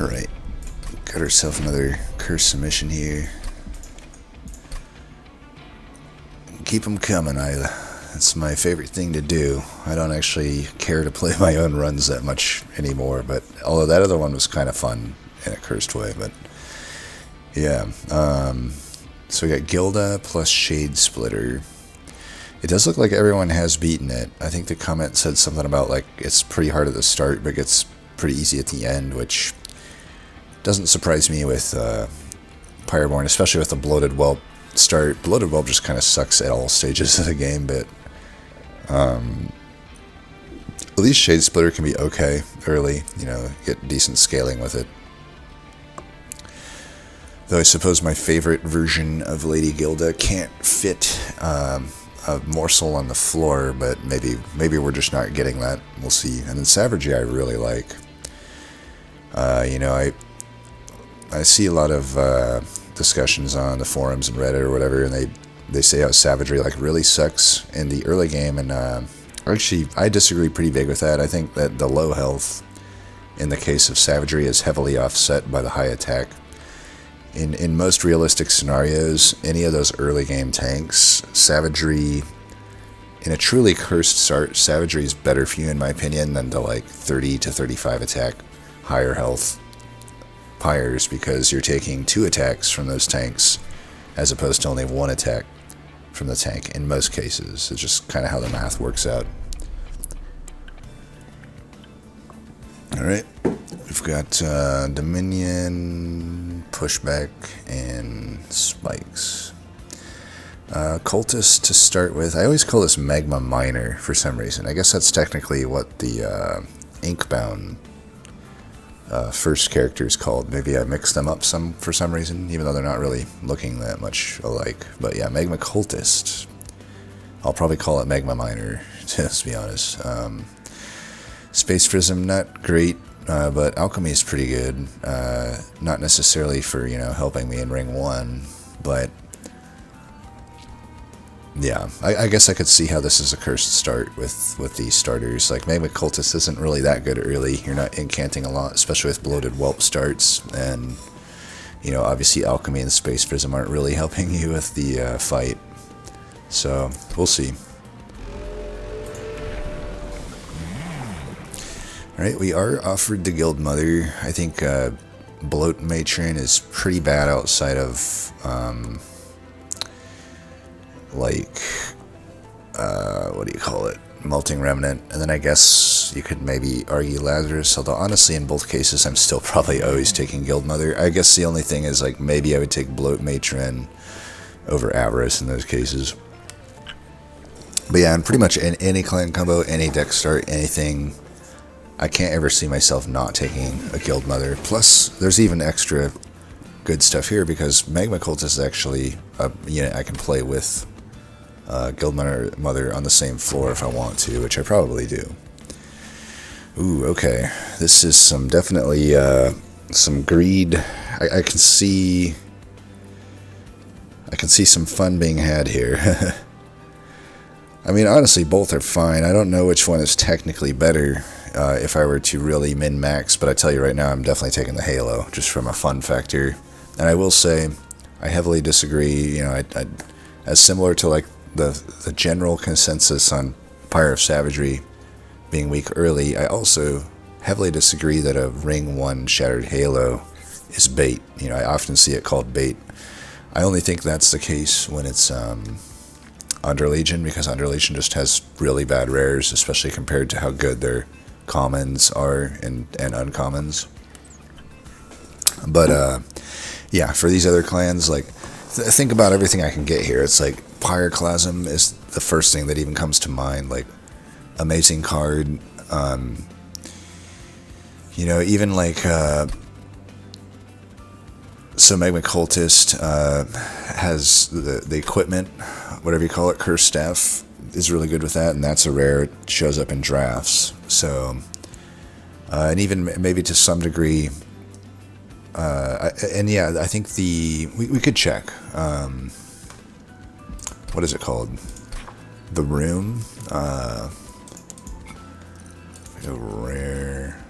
Alright, got ourselves another curse submission here. Keep them coming, Isla. It's my favorite thing to do. I don't actually care to play my own runs that much anymore, but although that other one was kind of fun in a cursed way, but yeah. So we got Gilda plus Shade Splitter. It does look like everyone has beaten it. I think the comment said something about like it's pretty hard at the start, but gets pretty easy at the end, which doesn't surprise me with Pyreborn, especially with the Bloated Whelp start. Bloated Whelp just kind of sucks at all stages of the game, but at least Shade Splitter can be okay early, you know, get decent scaling with it. Though I suppose my favorite version of Lady Gilda can't fit a morsel on the floor, but maybe we're just not getting that. We'll see. And then Savagery I really like. You know, I see a lot of discussions on the forums and Reddit or whatever, and they say how Savagery like really sucks in the early game, and actually I disagree pretty big with that. I think that the low health in the case of Savagery is heavily offset by the high attack. In most realistic scenarios, any of those early game tanks, Savagery, in a truly cursed start, Savagery is better for you in my opinion than the like 30 to 35 attack, higher health Pyres, because you're taking 2 attacks from those tanks as opposed to only 1 attack from the tank in most cases. It's just kind of how the math works out. Alright, we've got Dominion, Pushback, and Spikes. Cultist to start with. I always call this Magma Miner for some reason. I guess that's technically what the Inkbound first character is called. Maybe I mixed them up for some reason, even though they're not really looking that much alike. But yeah, Magma Cultist. I'll probably call it Magma Miner, to be honest. Space Prism, not great, but Alchemy is pretty good. Not necessarily for, you know, helping me in Ring 1, but yeah, I guess I could see how this is a cursed start with these starters. Like, Magma Cultist isn't really that good early. You're not incanting a lot, especially with Bloated Whelp starts, and, you know, obviously Alchemy and Space Prism aren't really helping you with the fight. So, we'll see. Alright, we are offered the Guild Mother. I think Bloat Matron is pretty bad outside of, like, what do you call it? Melting Remnant. And then I guess you could maybe argue Lazarus, although honestly in both cases I'm still probably always taking Guild Mother. I guess the only thing is, like, maybe I would take Bloat Matron over Avarice in those cases. But yeah, and pretty much in any clan combo, any deck start, anything, I can't ever see myself not taking a Guild Mother. Plus, there's even extra good stuff here because Magma Cultist is actually a unit I can play with Guild Mother on the same floor if I want to, which I probably do. Ooh, okay. This is definitely some greed. I can see some fun being had here. I mean, honestly, both are fine. I don't know which one is technically better. If I were to really min-max, but I tell you right now, I'm definitely taking the Halo, just from a fun factor. And I will say, I heavily disagree, you know, as similar to like the general consensus on Pyre of Savagery being weak early, I also heavily disagree that a Ring 1 Shattered Halo is bait. You know, I often see it called bait. I only think that's the case when it's Under Legion, because Under Legion just has really bad rares, especially compared to how good their commons are and uncommons. But yeah, for these other clans, like, think about everything I can get here. It's like Pyroclasm is the first thing that even comes to mind. Like, amazing card. You know, even like so Magma Cultist has the equipment, whatever you call it, Cursed Staff is really good with that, and that's a rare. It shows up in drafts. So, and even maybe to some degree, and yeah, I think we could check. What is it called? The Room. A rare.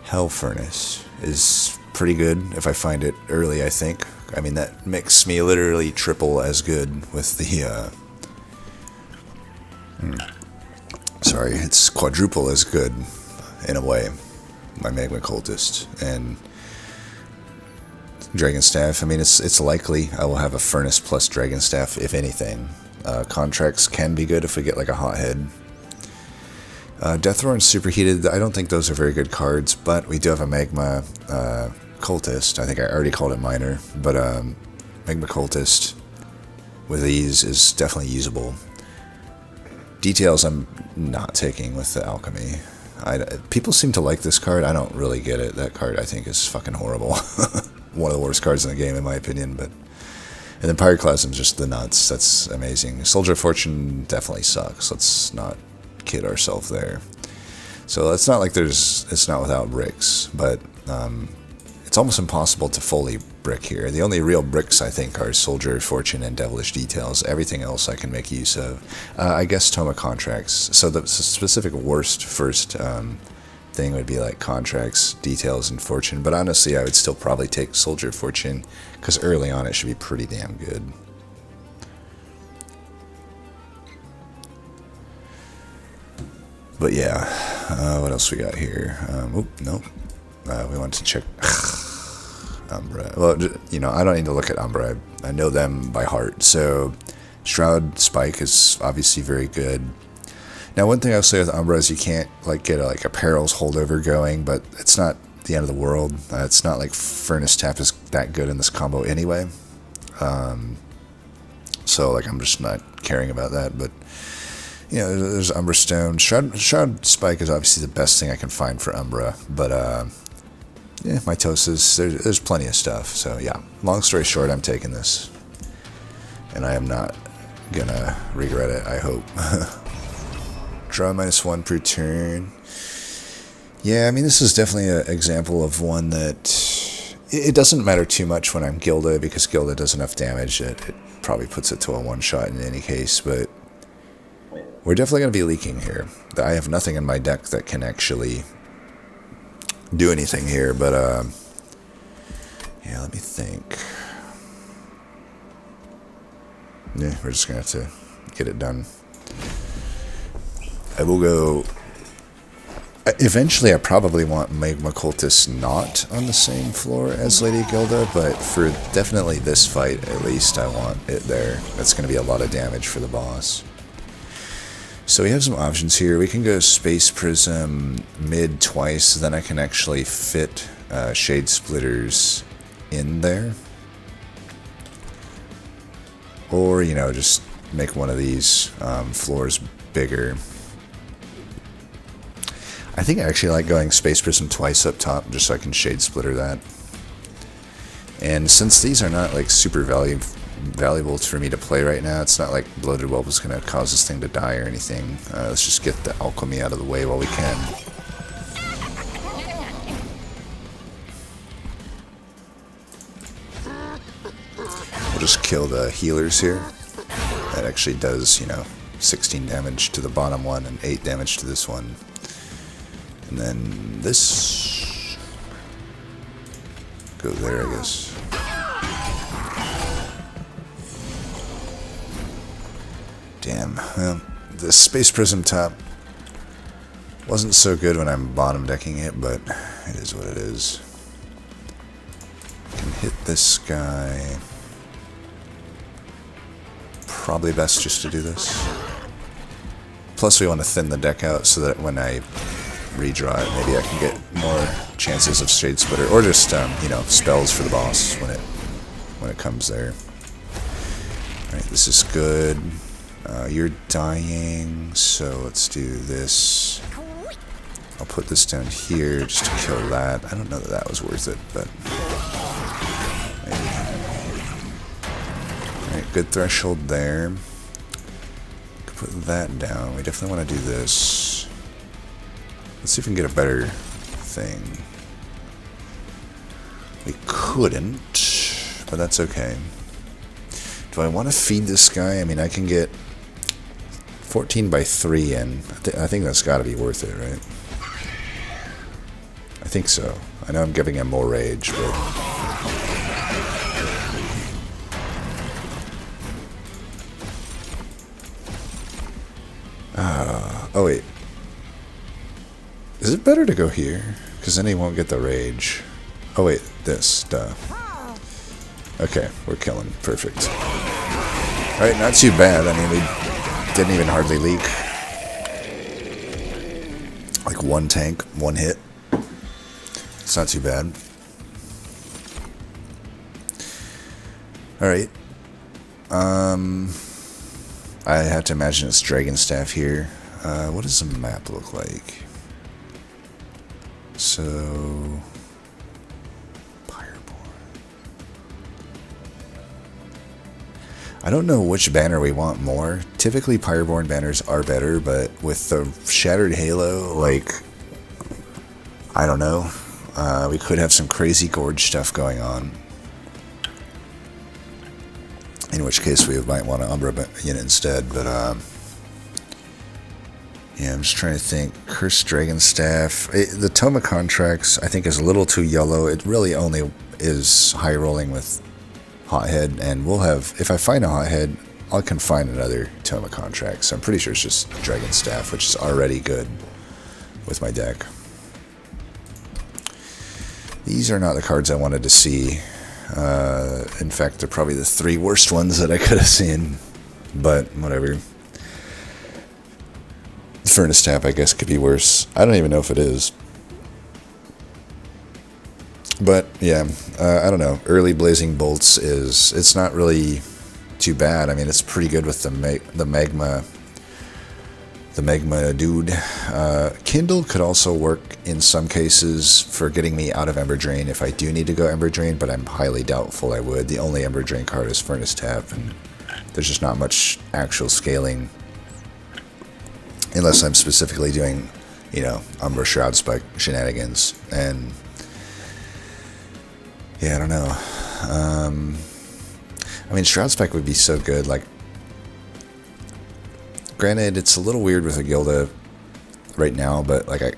Hell Furnace is pretty good if I find it early, I think. I mean, that makes me literally triple as good with the, sorry, it's quadruple as good, in a way, my Magma Cultist. And Dragon Staff, I mean, it's likely I will have a Furnace plus Dragon Staff, if anything. Contracts can be good if we get like a Hothead. Deathroar and Superheated, I don't think those are very good cards, but we do have a Magma Cultist. I think I already called it Minor, but Magma Cultist with these is definitely usable. Details I'm not taking with the Alchemy. People seem to like this card. I don't really get it. That card I think is fucking horrible. One of the worst cards in the game in my opinion, but... And then Pyroclasm's just the nuts. That's amazing. Soldier of Fortune definitely sucks. Let's not kid ourselves there. So it's not like it's not without bricks, but it's almost impossible to fully brick here. The only real bricks I think are Soldier of Fortune and Devilish Details. Everything else I can make use of. I guess Toma Contracts. So the specific worst first thing would be like Contracts, Details, and Fortune, but honestly I would still probably take Soldier of Fortune because early on it should be pretty damn good. But yeah, what else we got here? Nope. We want to check Umbra. Well, you know, I don't need to look at Umbra. I know them by heart. So Shroud Spike is obviously very good. Now, one thing I'll say with Umbra is you can't like get a Perils holdover going, but it's not the end of the world. It's not like Furnace Tap is that good in this combo anyway. So like I'm just not caring about that, but you know, there's Umbra Stone. Shroud Spike is obviously the best thing I can find for Umbra, but yeah, Mitosis, there's plenty of stuff. So yeah, long story short, I'm taking this, and I am not gonna regret it, I hope. Draw -1 per turn. Yeah, I mean, this is definitely an example of one that it doesn't matter too much when I'm Gilda, because Gilda does enough damage that it probably puts it to a one-shot in any case, but we're definitely going to be leaking here. I have nothing in my deck that can actually do anything here, but yeah, let me think. Yeah, we're just going to have to get it done. I will go... Eventually, I probably want Magma Cultist not on the same floor as Lady Gilda, but for definitely this fight, at least, I want it there. That's going to be a lot of damage for the boss. So we have some options here. We can go Space Prism mid twice, then I can actually fit Shade Splitters in there. Or, you know, just make one of these floors bigger. I think I actually like going Space Prism twice up top, just so I can Shade Splitter that. And since these are not like super valuable for me to play right now, it's not like Bloated Whelp is going to cause this thing to die or anything. Let's just get the Alchemy out of the way while we can. We'll just kill the healers here. That actually does, you know, 16 damage to the bottom one and 8 damage to this one. And then this... go there, I guess. Damn. Well, the Space Prism top wasn't so good when I'm bottom decking it, but it is what it is. Can hit this guy. Probably best just to do this. Plus we want to thin the deck out so that when I redraw it, maybe I can get more chances of Shade Splitter, or just you know, spells for the boss when it comes there. Alright, this is good. You're dying, so let's do this. I'll put this down here just to kill that. I don't know that that was worth it, but maybe. Alright, good threshold there. Put that down. We definitely want to do this. Let's see if we can get a better thing. We couldn't, but that's okay. Do I want to feed this guy? I mean, I can get 14 by 3 in. I think that's got to be worth it, right? I think so. I know I'm giving him more rage, but... oh wait. Is it better to go here? Because then he won't get the rage. Oh wait, this, duh. Okay, we're killing. Perfect. Alright, not too bad. I mean, we didn't even hardly leak. Like one tank, one hit. It's not too bad. Alright. I have to imagine it's Dragon Staff here. What does the map look like? So... I don't know which banner we want more. Typically, Pyreborn banners are better, but with the Shattered Halo, like, I don't know. We could have some crazy Gorge stuff going on. In which case, we might want an Umbra unit instead, but, yeah, I'm just trying to think. Cursed Dragon Staff. The Toma Contracts, I think, is a little too yellow. It really only is high rolling with Hothead, and we'll have, if I find a Hothead, I can find another Toma Contract. So I'm pretty sure it's just Dragon Staff, which is already good with my deck. These are not the cards I wanted to see. In fact, they're probably the 3 worst ones that I could have seen, but whatever. Furnace Tap, I guess, could be worse. I don't even know if it is. But, yeah, I don't know. Early Blazing Bolts is... It's not really too bad. I mean, it's pretty good with the Magma... The Magma dude. Kindle could also work in some cases for getting me out of Ember Drain if I do need to go Ember Drain, but I'm highly doubtful I would. The only Ember Drain card is Furnace Tap, and there's just not much actual scaling. Unless I'm specifically doing, you know, Umbra Shroud Spike shenanigans. And... yeah, I don't know. I mean, Shroud Spike would be so good. Like, granted, it's a little weird with a Gilda right now, but like,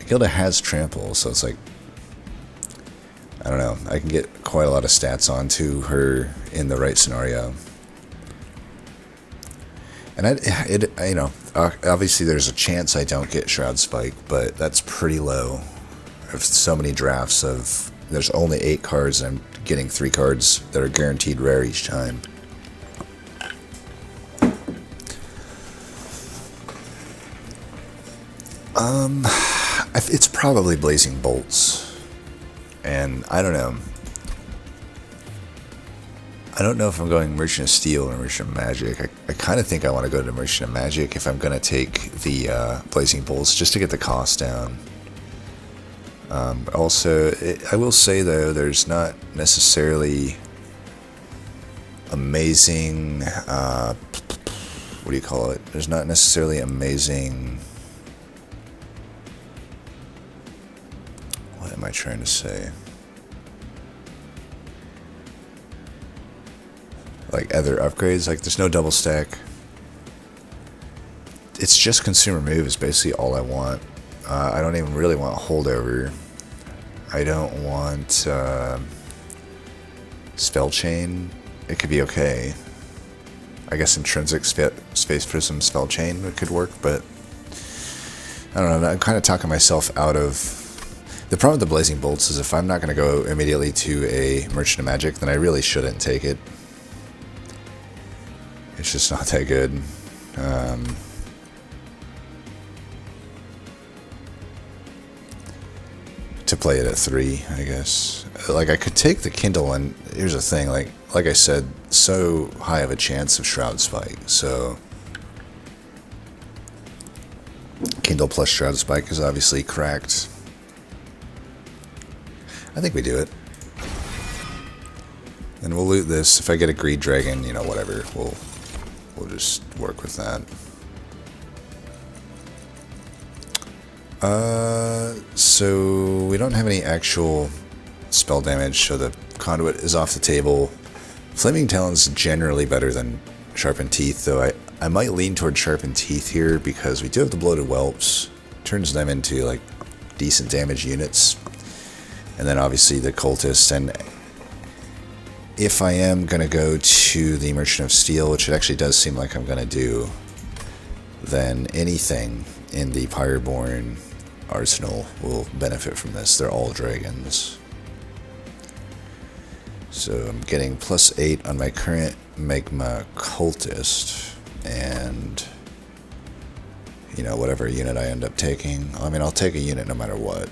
Gilda has Trample, so it's like, I don't know. I can get quite a lot of stats onto her in the right scenario. And you know, obviously there's a chance I don't get Shroud Spike, but that's pretty low. I have so many drafts of... There's only 8 cards, and I'm getting 3 cards that are guaranteed rare each time. It's probably Blazing Bolts. And I don't know. I don't know if I'm going Merchant of Steel or Merchant of Magic. I kind of think I want to go to Merchant of Magic if I'm going to take the Blazing Bolts, just to get the cost down. Also, I will say, though, there's not necessarily amazing, what do you call it? There's not necessarily amazing, what am I trying to say? Like other upgrades, like there's no double stack. It's just consumer move is basically all I want. I don't even really want holdover. I don't want spell chain. It could be okay. I guess intrinsic space prism spell chain could work, but I don't know. I'm kind of talking myself out of. The problem with the Blazing Bolts is if I'm not going to go immediately to a Merchant of Magic, then I really shouldn't take it. It's just not that good. To play it at 3, I guess. Like, I could take the Kindle, and here's the thing, like I said, so high of a chance of Shroud Spike, so Kindle plus Shroud Spike is obviously cracked. I think we do it. And we'll loot this. If I get a Greed Dragon, you know, whatever, we'll just work with that. So we don't have any actual spell damage, so the Conduit is off the table. Flaming Talon's generally better than Sharpened Teeth, though I might lean toward Sharpened Teeth here because we do have the Bloated Whelps. Turns them into, like, decent damage units. And then obviously the cultist. And if I am going to go to the Merchant of Steel, which it actually does seem like I'm going to do, then anything in the Pyreborn arsenal will benefit from this. They're all dragons. So I'm getting +8 on my current Magma Cultist, and you know, whatever unit I end up taking. I mean, I'll take a unit no matter what.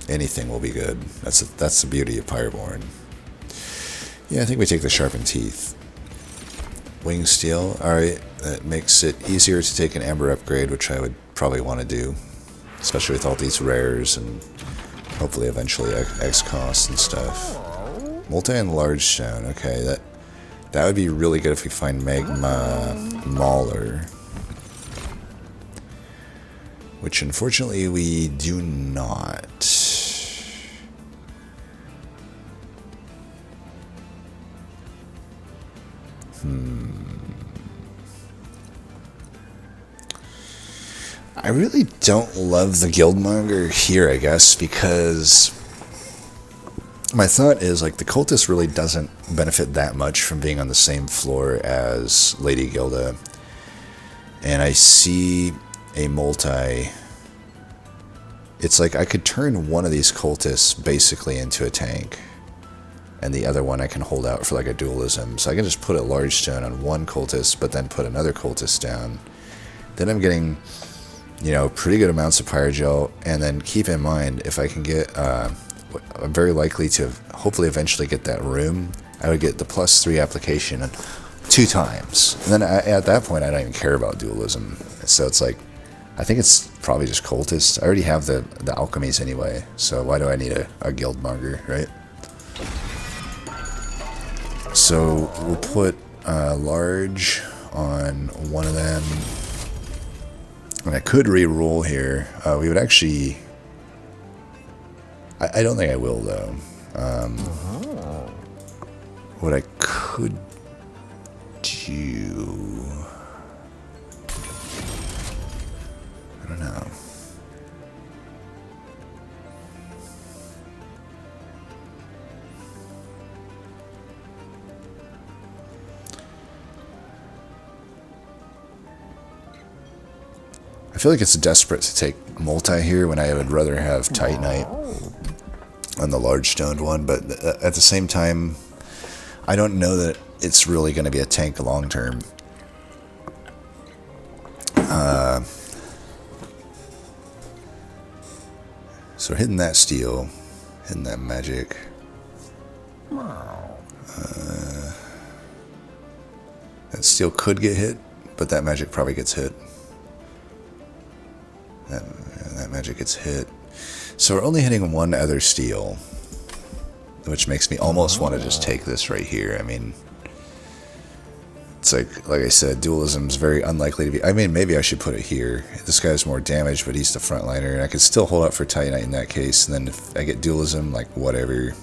Anything will be good. That's the beauty of Pyreborn. Yeah, I think we take the Sharpened Teeth. Wing Steel. Alright, that makes it easier to take an Amber upgrade, which I would probably want to do. Especially with all these rares and hopefully eventually X costs and stuff. Multi and Large Stone. Okay, that would be really good if we find Magma Mauler. Which unfortunately we do not. I really don't love the Guildmonger here, I guess, because my thought is, like, the Cultist really doesn't benefit that much from being on the same floor as Lady Gilda. And I see a multi. It's like I could turn one of these Cultists basically into a tank, and the other one I can hold out for like a dualism. So I can just put a Large Stone on one Cultist, but then put another Cultist down. Then I'm getting, you know, pretty good amounts of Pyrogel. And then keep in mind, if I can get, I'm very likely to hopefully eventually get that room, I would get the +3 application 2 times. And then at that point, I don't even care about dualism. So it's like, I think it's probably just Cultist. I already have the alchemies anyway, so why do I need a Guildmonger, right? So we'll put Large on one of them. And I could re-roll here. We would actually... I don't think I will, though. What I could do... I don't know. I feel like it's desperate to take multi here when I would rather have Titanite on the Large Stoned one, but at the same time, I don't know that it's really going to be a tank long term. So hitting that steel, hitting that magic. That steel could get hit, but that magic probably gets hit. That magic gets hit. So we're only hitting one other steel, which makes me almost want to just take this right here. I mean, it's like I said, dualism's very unlikely to be... I mean, maybe I should put it here. This guy's more damage, but he's the frontliner, and I could still hold up for Titanite in that case, and then if I get dualism, like, whatever.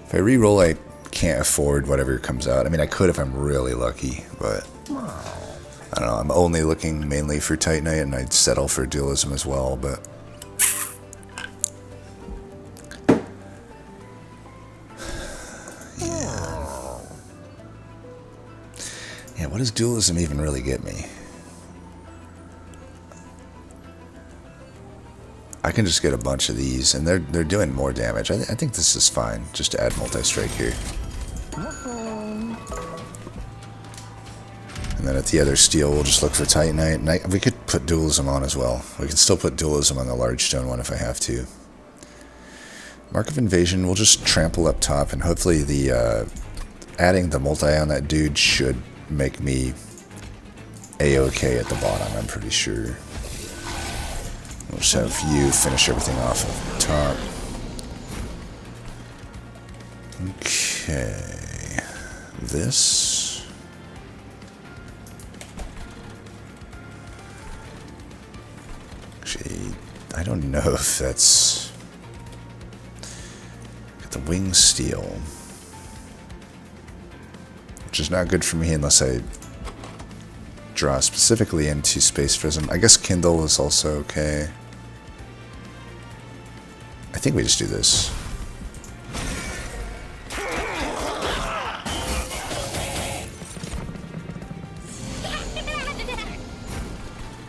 If I re-roll, I can't afford whatever comes out. I mean, I could if I'm really lucky, but... I don't know, I'm only looking mainly for Titanite, and I'd settle for dualism as well, but... Yeah, what does dualism even really get me? I can just get a bunch of these, and they're doing more damage. I think this is fine, just to add multi-strike here. And then at the other steel, we'll just look for Titanite. And we could put dualism on as well. We can still put dualism on the Large Stone one if I have to. Mark of Invasion, we'll just trample up top, and hopefully the adding the multi on that dude should make me A-okay at the bottom, I'm pretty sure. We'll just have you finish everything off at the top. Okay. This. Actually, I don't know if that's... Got the Wing Steel. Which is not good for me unless I draw specifically into Space Prism. I guess Kindle is also okay. I think we just do this.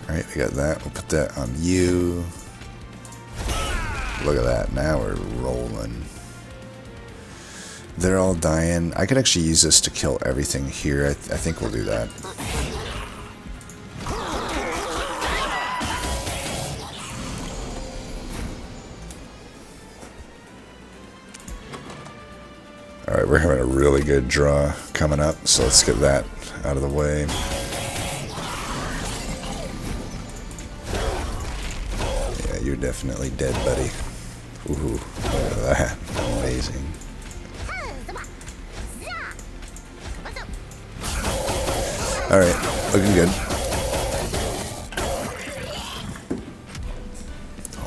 Alright, we got that. We'll put that on you. Look at that. Now we're rolling. They're all dying. I could actually use this to kill everything here. I think we'll do that. Alright, we're having a really good draw coming up, so let's get that out of the way. Yeah, you're definitely dead, buddy. Ooh, look at that. Amazing. Alright, looking good.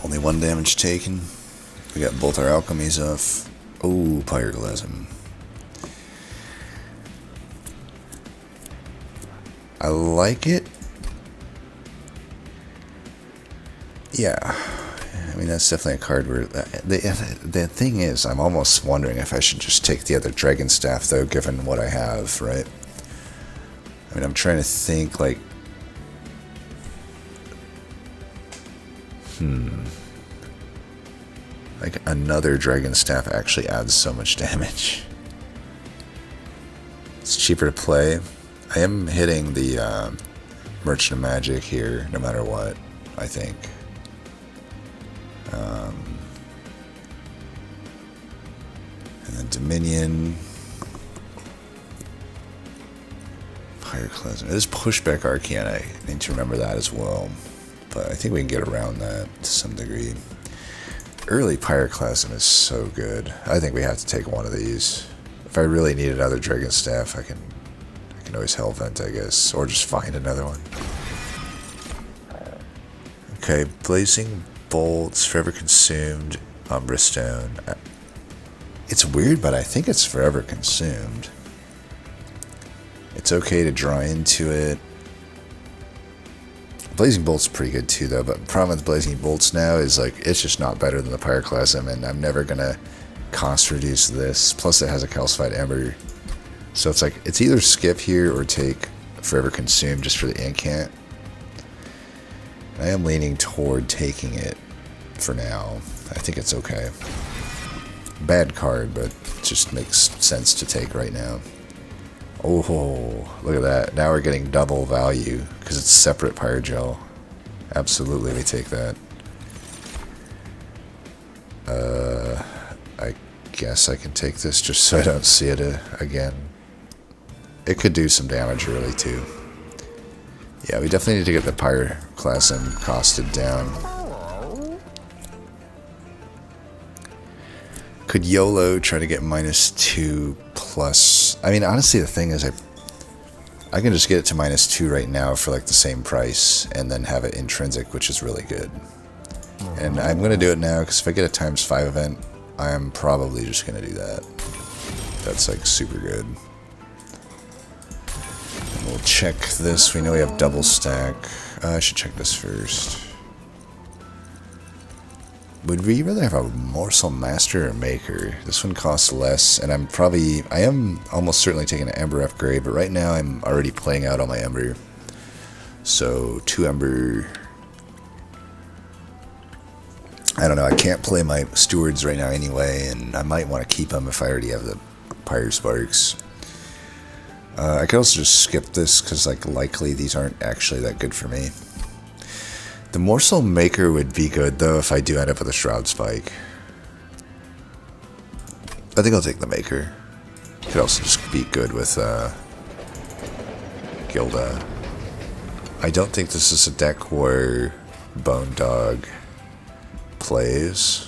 Only 1 damage taken. We got both our alchemies off. Oh, Pyroclasm. I like it. Yeah. I mean, that's definitely a card where... The thing is, I'm almost wondering if I should just take the other Dragon Staff, though, given what I have, right? I mean, I'm trying to think, like... Like, another Dragon Staff actually adds so much damage. It's cheaper to play. I am hitting the Merchant of Magic here, no matter what, I think. And then Dominion. Pyroclasm. It is Pushback Arcane. I need to remember that as well. But I think we can get around that to some degree. Early Pyroclasm is so good. I think we have to take one of these. If I really need another Dragon Staff, I can always Hellvent, I guess. Or just find another one. Okay, Blazing Bolts, Forever Consumed, Umbra Stone. It's weird, but I think it's Forever Consumed. It's okay to draw into it. Blazing Bolt's pretty good too, though, but the problem with Blazing Bolts now is, like, it's just not better than the Pyroclasm, and I'm never gonna cost reduce this. Plus, it has a Calcified Ember. So it's like, it's either skip here or take Forever Consumed just for the incant. I am leaning toward taking it for now. I think it's okay. Bad card, but it just makes sense to take right now. Oh, look at that. Now we're getting double value because it's separate Pyrogel. Absolutely, we take that. I guess I can take this just so I don't see it again. It could do some damage early too. Yeah, we definitely need to get the Pyroclasm costed down. Could YOLO try to get -2 plus... I mean, honestly, the thing is, I can just get it to -2 right now for like the same price, and then have it intrinsic, which is really good. And I'm going to do it now, because if I get a ×5 event, I'm probably just going to do that. That's like super good. And we'll check this. We know we have double stack. I should check this first. Would we rather have a Morsel Master or Maker? This one costs less, and I am almost certainly taking an Ember upgrade, but right now I'm already playing out on my Ember. So, 2 Ember. I don't know, I can't play my Stewards right now anyway, and I might want to keep them if I already have the Pyre Sparks. I could also just skip this, because like, likely these aren't actually that good for me. The Morsel Maker would be good, though, if I do end up with a Shroud Spike. I think I'll take the Maker. Could also just be good with Gilda. I don't think this is a deck where Bone Dog plays.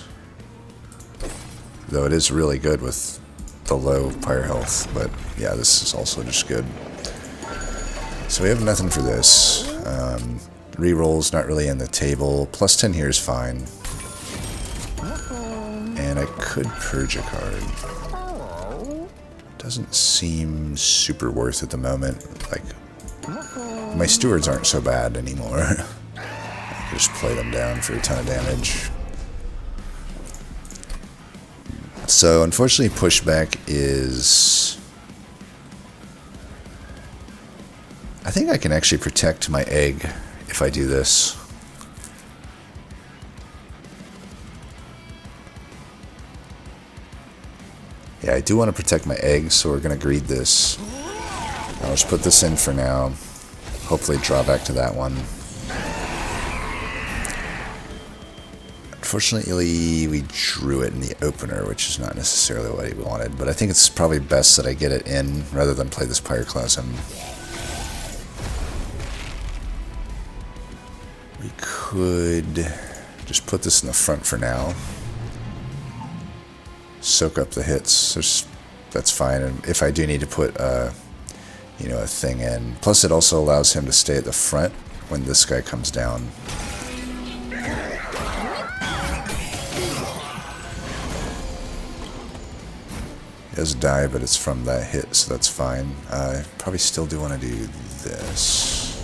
Though it is really good with the low Pyre health. But yeah, this is also just good. So we have nothing for this. Rerolls not really in the table. +10 here is fine. And I could purge a card. Doesn't seem super worth at the moment. Like, my Stewards aren't so bad anymore. I could just play them down for a ton of damage. So unfortunately pushback is... I think I can actually protect my egg if I do this. Yeah, I do want to protect my egg, so we're going to greed this. I'll just put this in for now. Hopefully draw back to that one. Unfortunately, we drew it in the opener, which is not necessarily what we wanted, but I think it's probably best that I get it in rather than play this Pyroclasm. We could just put this in the front for now. Soak up the hits. That's fine. And if I do need to put a thing in, plus it also allows him to stay at the front when this guy comes down. He does die, but it's from that hit, so that's fine. I probably still do want to do this.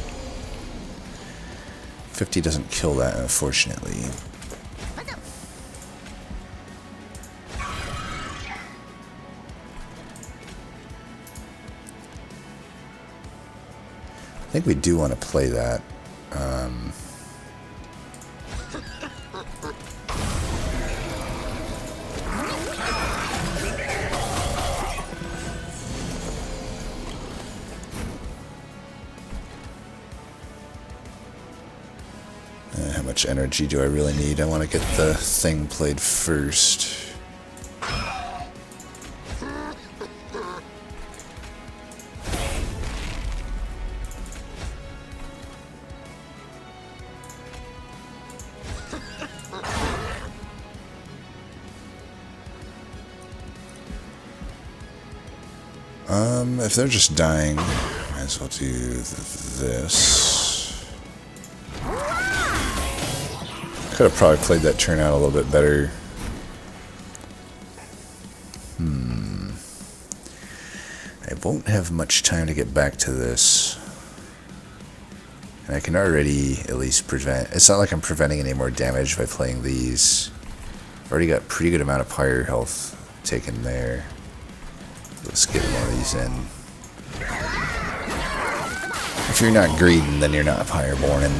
50 doesn't kill that, unfortunately. I think we do want to play that. How much energy do I really need? I want to get the thing played first. If they're just dying, might as well do this. Could have probably played that turn out a little bit better. I won't have much time to get back to this. And I can already at least prevent... It's not like I'm preventing any more damage by playing these. I've already got a pretty good amount of pyre health taken there. Let's get one of these in. If you're not greeding, then you're not pyre-borning.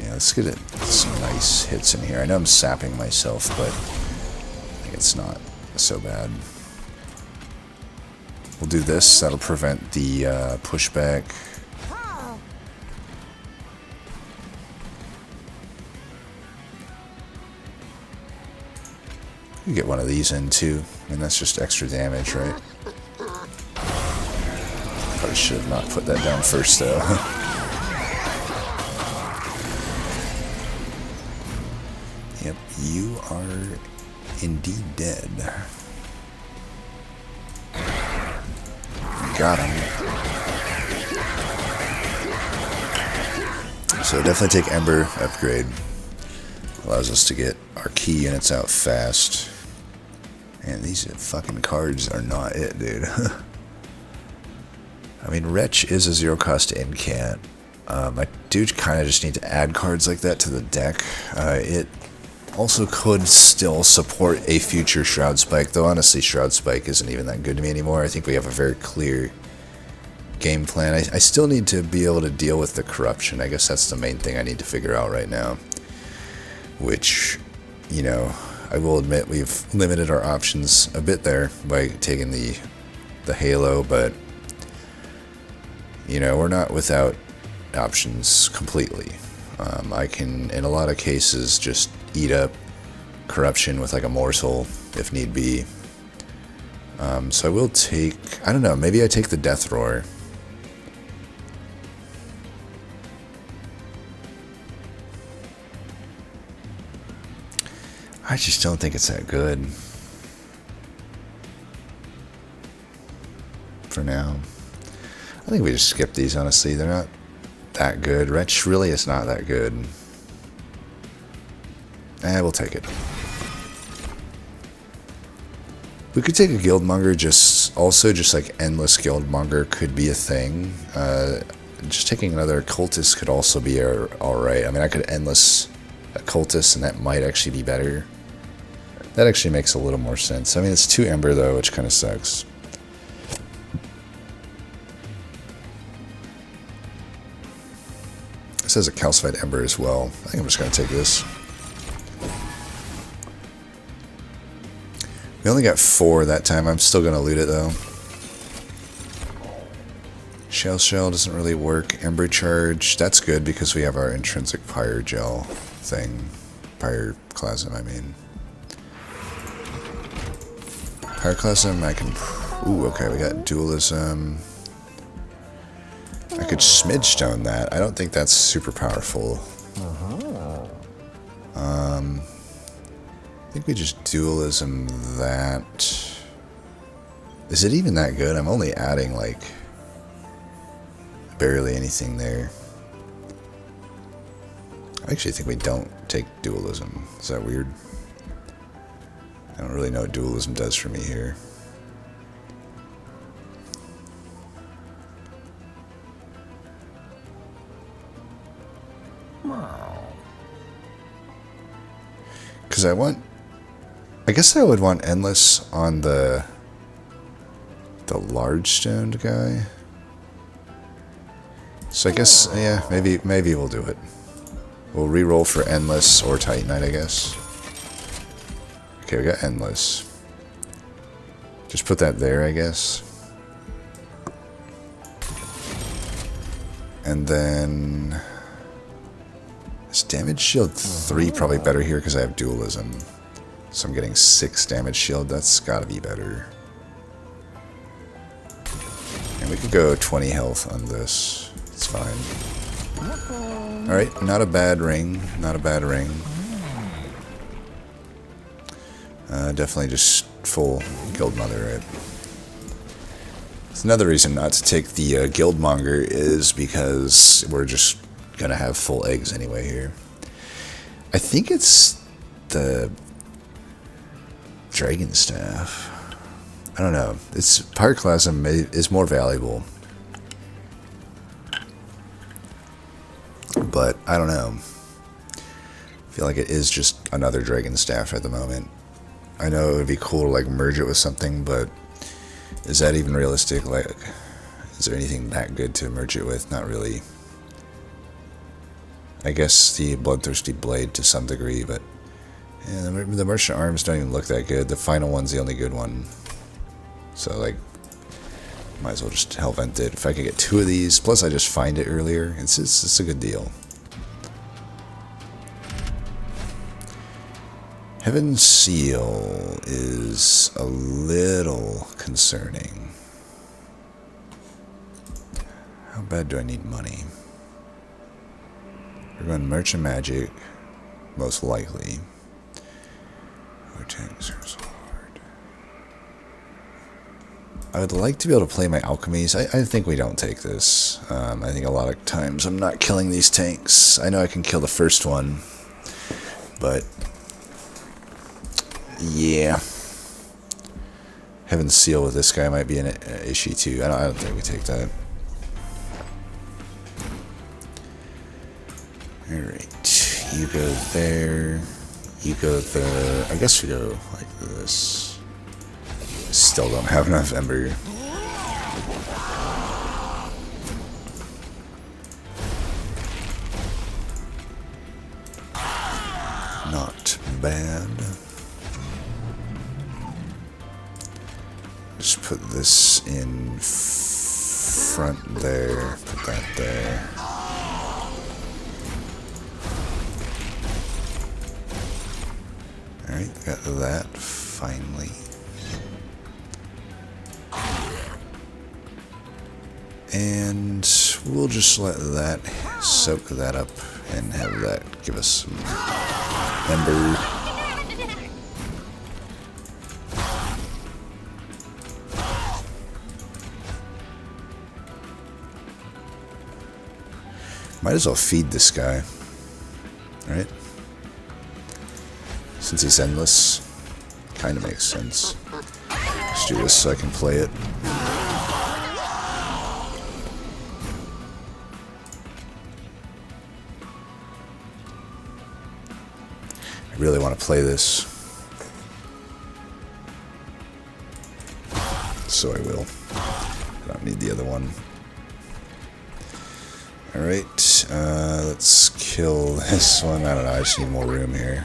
Yeah, let's get some nice hits in here. I know I'm sapping myself, but I think it's not so bad. We'll do this. That'll prevent the pushback. You get one of these in too. I mean, that's just extra damage, right? Probably should have not put that down first, though. Yep, you are indeed dead. Got him. So definitely take Ember upgrade. Allows us to get our key units out fast. And these fucking cards are not it, dude. I mean, Wretch is a zero-cost incant. I do kind of just need to add cards like that to the deck. It also could still support a future Shroud Spike, though honestly Shroud Spike isn't even that good to me anymore. I think we have a very clear game plan. I still need to be able to deal with the corruption. I guess that's the main thing I need to figure out right now. Which, you know, I will admit we've limited our options a bit there by taking the Halo, but, you know, we're not without options completely. I can, in a lot of cases, just eat up corruption with like a morsel if need be. So I will take, I don't know, maybe I take the Death Roar. I just don't think it's that good for now. I think we just skip these, honestly. They're not that good. Wretch really is not that good. We'll take it. We could take a Guildmonger, just like Endless Guildmonger could be a thing. Just taking another Cultist could also be alright. I mean, I could Endless a Cultist and that might actually be better. That actually makes a little more sense. I mean, it's 2 Ember, though, which kind of sucks. This has a calcified Ember as well. I think I'm just going to take this. We only got 4 that time. I'm still going to loot it, though. Shell doesn't really work. Ember Charge, that's good because we have our intrinsic Pyre Gel thing. Pyroclasm, I mean. Pyroclasm, I can... Ooh, okay, we got Dualism. I could Smidge Stone that. I don't think that's super powerful. I think we just Dualism that. Is it even that good? I'm only adding, like, barely anything there. I actually think we don't take Dualism. Is that weird? I don't really know what Dualism does for me here. Because I guess I would want Endless on the large stoned guy. So I guess, yeah, maybe we'll do it. We'll reroll for Endless or Titanite, I guess. Okay, we got Endless. Just put that there, I guess. And then... Is damage shield 3 probably better here because I have Dualism. So I'm getting 6 damage shield. That's gotta be better. And we could go 20 health on this. It's fine. Alright, not a bad ring. Not a bad ring. Definitely just full Guild Mother, right? It's another reason not to take the Guildmonger is because we're just gonna have full eggs anyway here. I think it's the Dragon Staff. I don't know. It's Pyroclasm is more valuable. But I don't know. I feel like it is just another Dragon Staff at the moment. I know it would be cool to like merge it with something, but is that even realistic? Like, is there anything that good to merge it with? Not really. I guess the Bloodthirsty Blade to some degree, but yeah, the Merchant Arms don't even look that good. The final one's the only good one. So, like, might as well just Hellvent it. If I could get 2 of these, plus I just find it earlier, it's a good deal. Heaven's Seal is a little concerning. How bad do I need money? We're going Merchant Magic, most likely. I would like to be able to play my alchemies. I think we don't take this. I think a lot of times I'm not killing these tanks. I know I can kill the first one, but yeah. Heaven's Seal with this guy might be an issue too. I don't think we take that. Alright, you go there, you go there. I guess we go like this. Still don't have enough Ember. Not bad. Just put this in front there, put that there. Alright, got that finally. And we'll just let that soak that up and have that give us some Ember. Might as well feed this guy, right? Since he's endless, kind of makes sense. Let's do this so I can play it. I really want to play this. so I will. I don't need the other one. Alright, let's kill this one. I don't know, I just need more room here.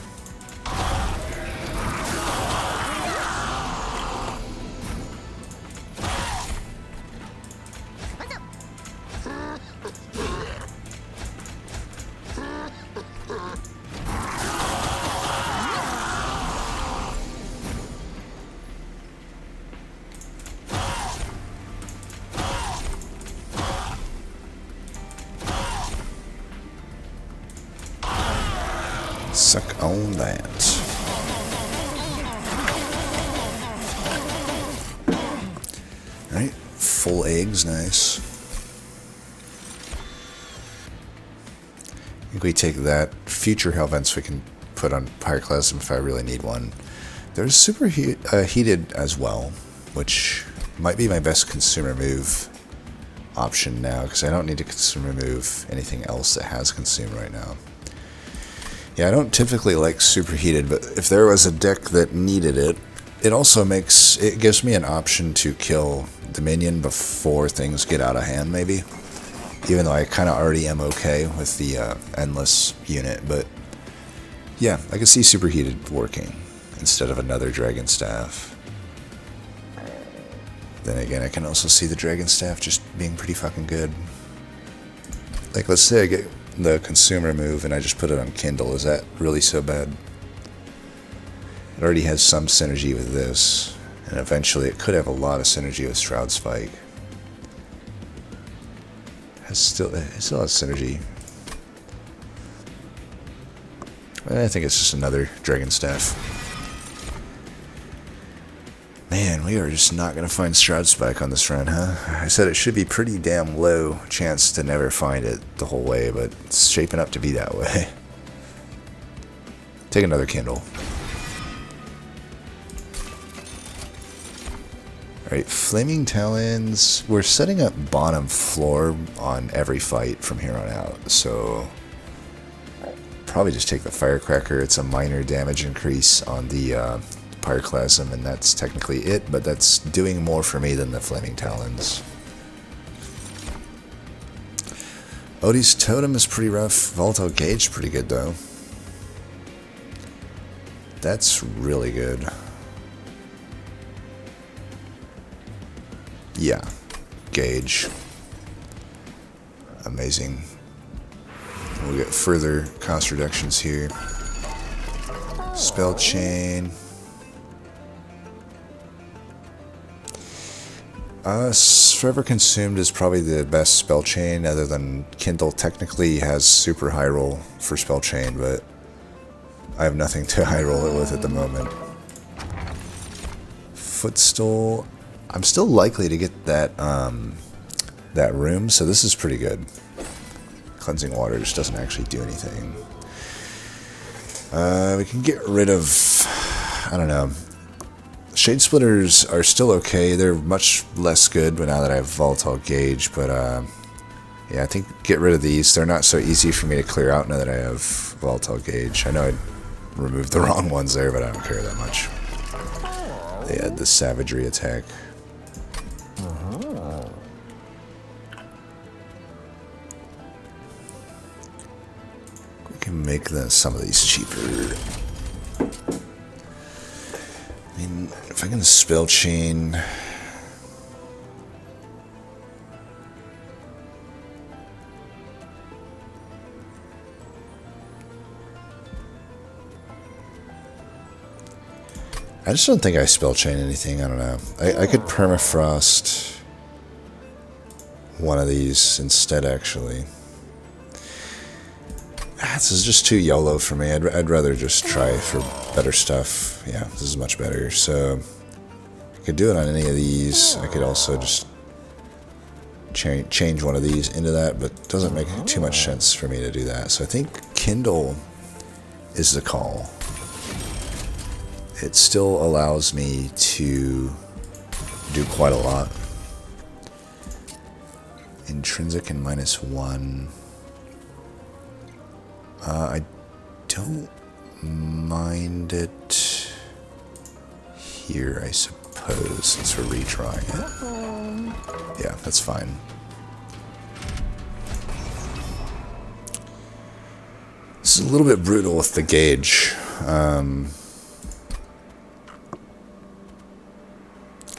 Suck on that. Alright, full eggs, nice. I think we take that. Future hell vents we can put on Pyroclasm if I really need one. There's super heated as well, which might be my best consumer move option now, because I don't need to consumer move anything else that has consume right now. Yeah, I don't typically like superheated, but if there was a deck that needed it, it gives me an option to kill the minion before things get out of hand, maybe. Even though I kind of already am okay with the endless unit, but yeah, I can see superheated working instead of another dragon staff. Then again, I can also see the dragon staff just being pretty fucking good. Like, let's say I get the consumer move and I just put it on Kindle. Is that really so bad? It already has some synergy with this, and eventually it could have a lot of synergy with Shroud Spike. It still has synergy. I think it's just another dragon staff. Man, we are just not going to find Shroud Spike on this run, huh? I said it should be pretty damn low chance to never find it the whole way, but it's shaping up to be that way. Take another Kindle. Alright, Flaming Talons. We're setting up bottom floor on every fight from here on out, so probably just take the Firecracker. It's a minor damage increase on the Pyroclasm, and that's technically it, but that's doing more for me than the Flaming Talons. Odie's Totem is pretty rough. Volatile Gauge pretty good, though. That's really good. Yeah. Gauge. Amazing. We get further cost reductions here. Spell Chain. Forever Consumed is probably the best spell chain, other than Kindle technically has super high roll for spell chain, but I have nothing to high roll it with at the moment. Footstool, I'm still likely to get that that room, so this is pretty good. Cleansing Water just doesn't actually do anything. We can get rid of, I don't know. Shade Splitters are still okay. They're much less good now that I have Volatile Gauge, but yeah, I think get rid of these. They're not so easy for me to clear out now that I have Volatile Gauge. I know I removed the wrong ones there, but I don't care that much. They had the Savagery attack. We can make some of these cheaper. I mean, if I can spell chain. I just don't think I spell chain anything. I don't know. I could permafrost one of these instead, actually. This is just too YOLO for me. I'd rather just try for better stuff. Yeah, this is much better. So I could do it on any of these. I could also just change one of these into that, but it doesn't make too much sense for me to do that. So I think Kindle is the call. It still allows me to do quite a lot. Intrinsic and -1. I don't mind it here, I suppose. suppose, since we're redrawing it. Yeah, that's fine. This is a little bit brutal with the gauge.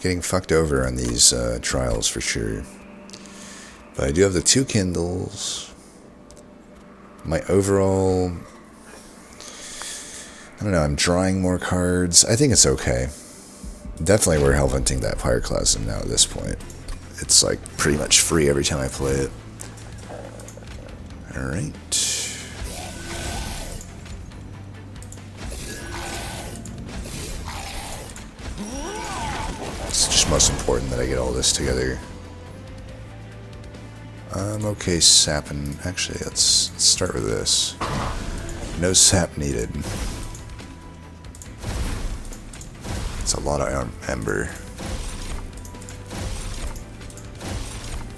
Getting fucked over on these trials for sure. But I do have the 2 Kindles. My overall... I don't know, I'm drawing more cards. I think it's okay. Definitely we're hellventing that Pyroclasm now at this point. It's like pretty much free every time I play it. Alright. It's just most important that I get all this together. I'm okay sapping. Actually, let's start with this. No sap needed. It's a lot of ember.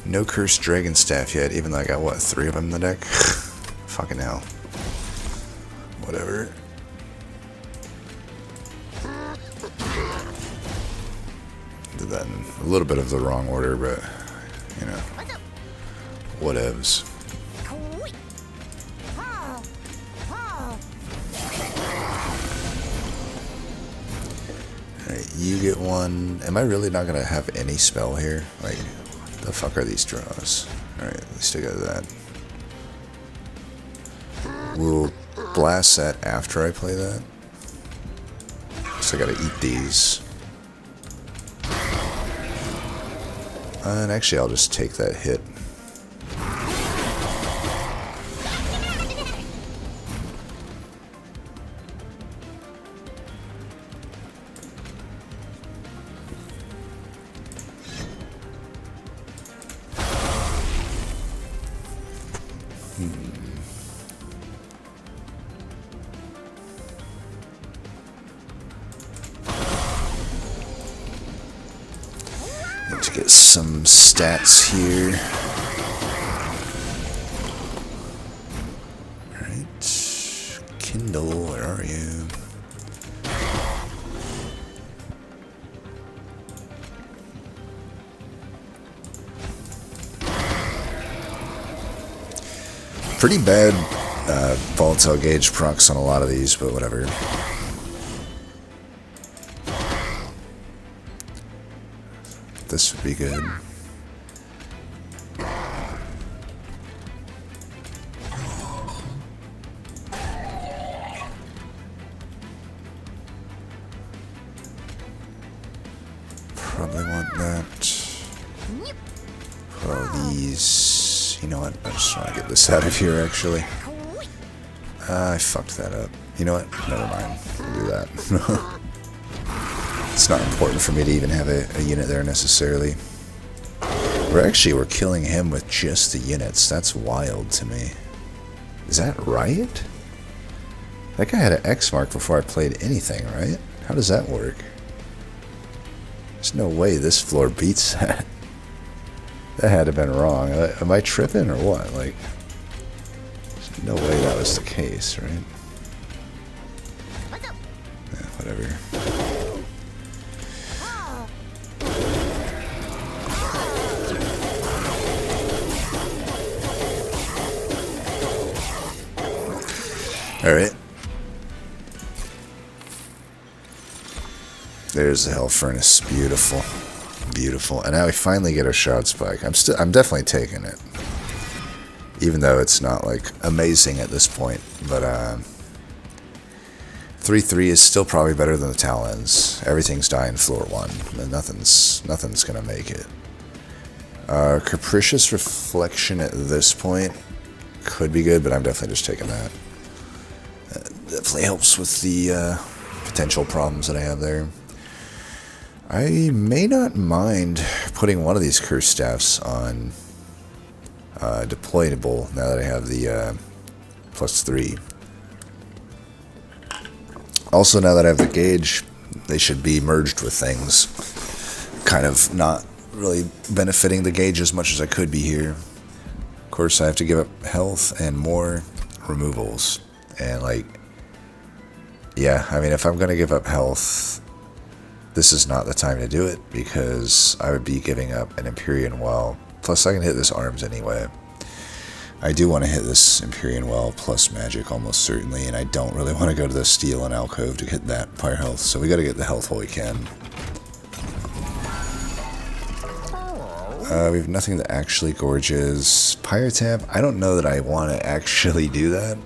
No cursed dragon staff yet, even though I got, what, 3 of them in the deck? Fucking hell. Whatever. Did that in a little bit of the wrong order, but, you know, whatevs. Alright, you get one. Am I really not going to have any spell here? Like, the fuck are these draws? Alright, at least I got that. We'll blast that after I play that. So I gotta eat these. And actually I'll just take that hit. Need to get some stats here. Alright. Kindle, where are you? Pretty bad volatile gauge procs on a lot of these, but whatever. This would be good. Probably want that. Oh, these. You know what? I just want to get this out of here, actually. I fucked that up. You know what? Never mind. We'll do that. It's not important for me to even have a unit there necessarily. We're killing him with just the units. That's wild to me. Is that right? That guy had an X mark before I played anything, right? How does that work? There's no way this floor beats that. That had to have been wrong. Am I tripping or what? Like, there's no way that was the case, right? Yeah, whatever. Alright. There's the Hell Furnace. Beautiful. Beautiful. And now we finally get our Shroud Spike. I'm definitely taking it. Even though it's not like amazing at this point. But 3/3 is still probably better than the Talons. Everything's dying floor 1. And nothing's gonna make it. Capricious Reflection at this point could be good, but I'm definitely just taking that. Definitely helps with the potential problems that I have there. I may not mind putting one of these Curse Staffs on deployable now that I have the +3. Also, now that I have the gauge, they should be merged with things. Kind of not really benefiting the gauge as much as I could be here. Of course, I have to give up health and more removals. And, like, yeah, I mean, if I'm going to give up health, this is not the time to do it because I would be giving up an Empyrean Well. Plus I can hit this arms anyway. I do want to hit this Empyrean Well plus magic almost certainly, and I don't really want to go to the Steel and Alcove to get that fire health, so we got to get the health while we can. We have nothing that actually gorges. Pyre Tap, I don't know that I want to actually do that,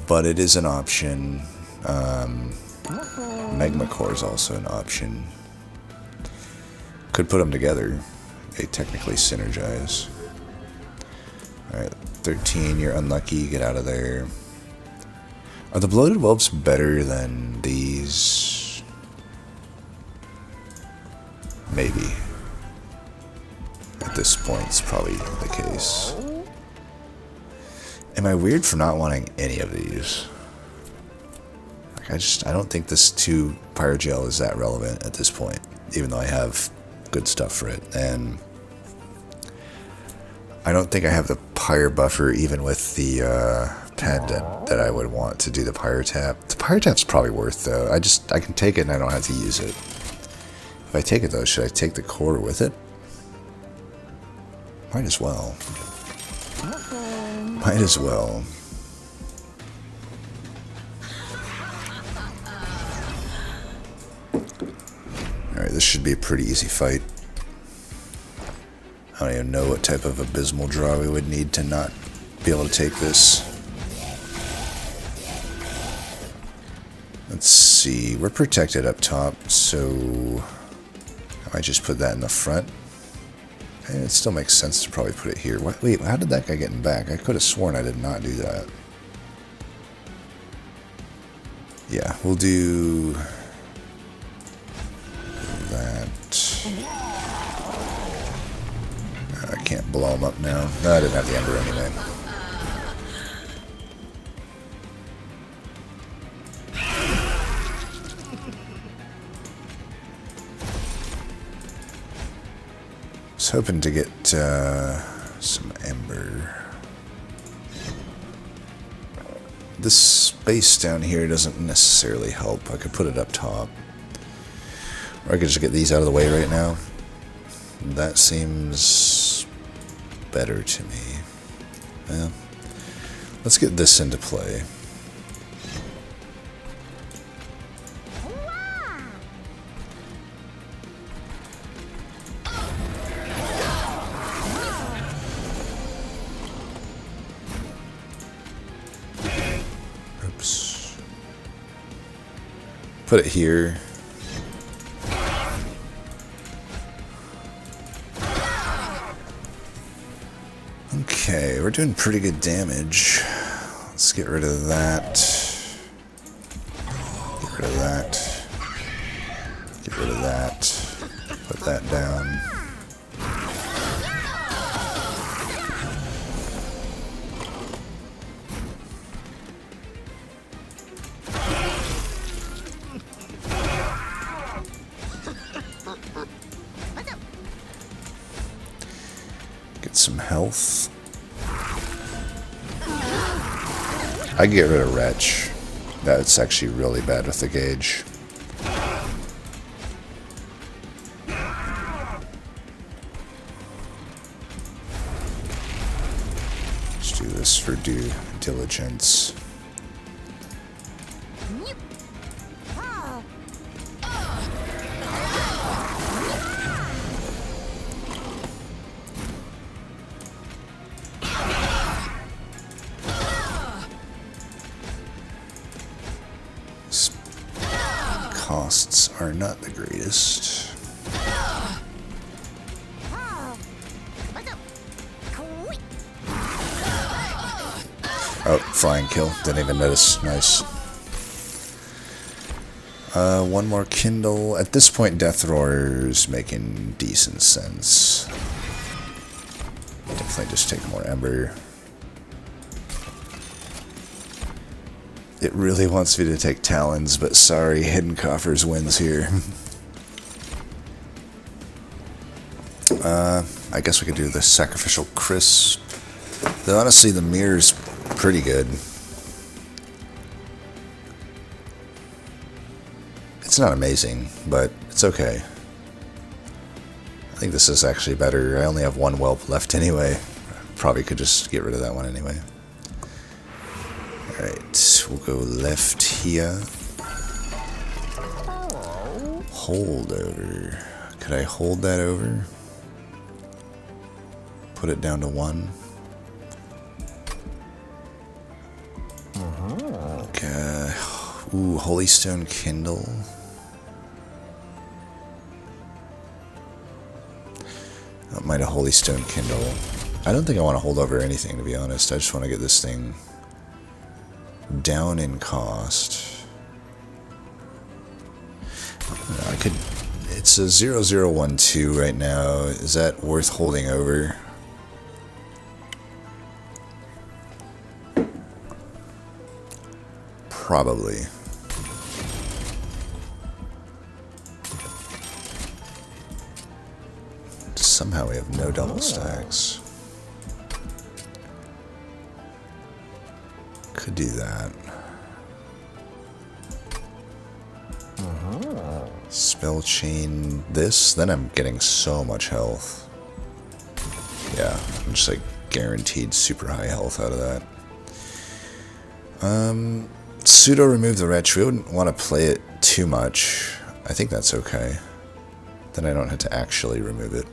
but it is an option. Magma Core is also an option. Could put them together. They technically synergize. Alright, 13, you're unlucky, get out of there. Are the Bloated Whelps better than these? Maybe. At this point, it's probably the case. Am I weird for not wanting any of these? Like, I don't think this 2 Pyrogel is that relevant at this point, even though I have good stuff for it. And I don't think I have the Pyre buffer even with the pendant that I would want to do the Pyre Tap. The Pyre Tap's probably worth though. I can take it and I don't have to use it. If I take it though, should I take the core with it? Might as well. Might as well. Alright, this should be a pretty easy fight. I don't even know what type of abysmal draw we would need to not be able to take this. Let's see, we're protected up top, so I might just put that in the front. And it still makes sense to probably put it here. Wait, how did that guy get in back? I could have sworn I did not do that. Yeah, we'll do that. I can't blow him up now. No, I didn't have the Ember anyway. I was hoping to get some Ember. This space down here doesn't necessarily help. I could put it up top. Or I could just get these out of the way right now. That seems better to me. Well, let's get this into play. Oops. Put it here. Okay, we're doing pretty good damage. Let's get rid of that. Get rid of that. Get rid of that. Put that down. Get some health. I can get rid of Wretch. That's actually really bad with the gauge. Let's do this for due diligence. Costs are not the greatest. Oh, flying kill. Didn't even notice. Nice. One more Kindle. At this point, Death Roar's making decent sense. Definitely just take more Ember. It really wants me to take Talons, but sorry, Hidden Coffers wins here. I guess we could do the Sacrificial Crisp. Though honestly, the mirror's pretty good. It's not amazing, but it's okay. I think this is actually better. I only have one whelp left anyway. Probably could just get rid of that one anyway. Alright, we'll go left here. Hold over. Could I hold that over? Put it down to 1. Okay. Ooh, Holy Stone Kindle. That might a Holy Stone Kindle. I don't think I want to hold over anything, to be honest. I just want to get this thing down in cost. I could... It's a 0012 right now. Is that worth holding over? Probably. Somehow we have no double stacks. Could do that. Spell chain this, then I'm getting so much health. Yeah, I'm just like guaranteed super high health out of that. Pseudo remove the wretch. We wouldn't want to play it too much. I think that's okay. Then I don't have to actually remove it.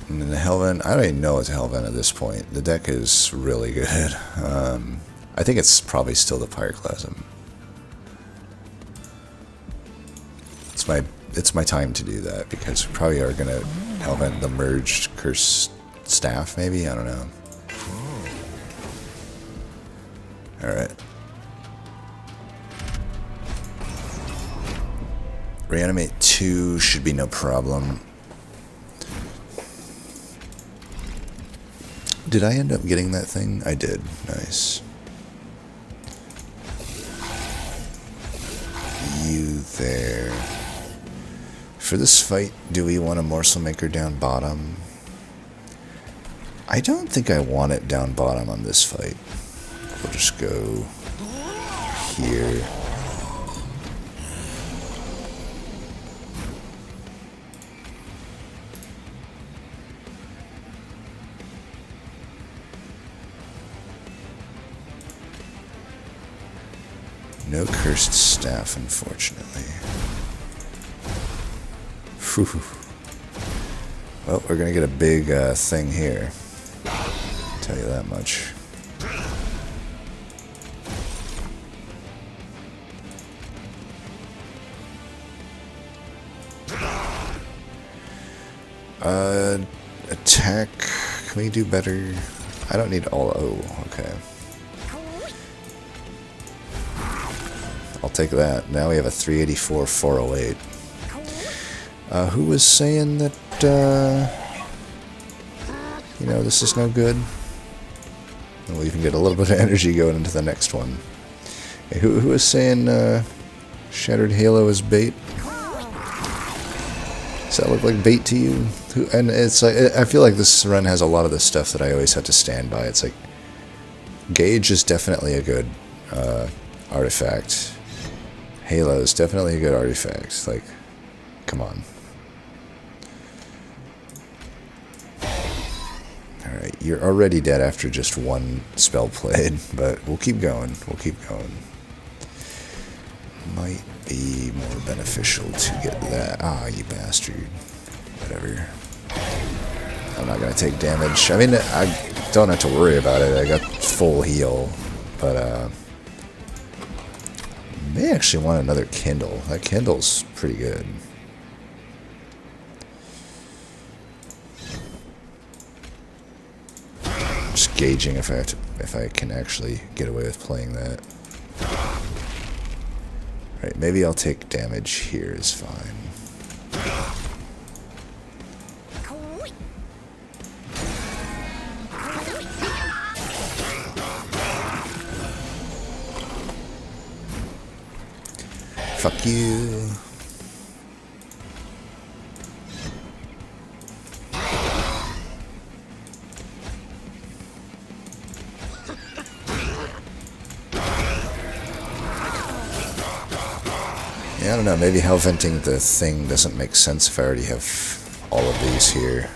And then the Hellvent, I don't even know it's a Hellvent at this point. The deck is really good. I think it's probably still the Pyroclasm. It's my time to do that because we probably are gonna Hellvent the merged Cursed Staff, maybe? I don't know. Alright. Reanimate 2 should be no problem. Did I end up getting that thing? I did. Nice. You there. For this fight, do we want a Morsel Maker down bottom? I don't think I want it down bottom on this fight. We'll just go here. No Cursed Staff, unfortunately. Whew. Well, we're gonna get a big thing here. I'll tell you that much. Attack. Can we do better? I don't need all. Oh, okay. I'll take that. Now we have a 384, 408. Who was saying that, you know, this is no good? We'll even get a little bit of energy going into the next one. Hey, who was saying, Shattered Halo is bait? Does that look like bait to you? And it's like, I feel like this run has a lot of the stuff that I always have to stand by. It's like, Gauge is definitely a good, artifact. Halo is definitely a good artifact. Like, come on. Alright, you're already dead after just one spell played, but we'll keep going. We'll keep going. Might be more beneficial to get that. Ah, you bastard. Whatever. I'm not going to take damage. I mean, I don't have to worry about it. I got full heal, but, may actually want another Kindle. That Kindle's pretty good. Just gauging if I can actually get away with playing that. Right, maybe I'll take damage here is fine. Fuck you. Yeah, I don't know, maybe hell venting the thing doesn't make sense if I already have all of these here.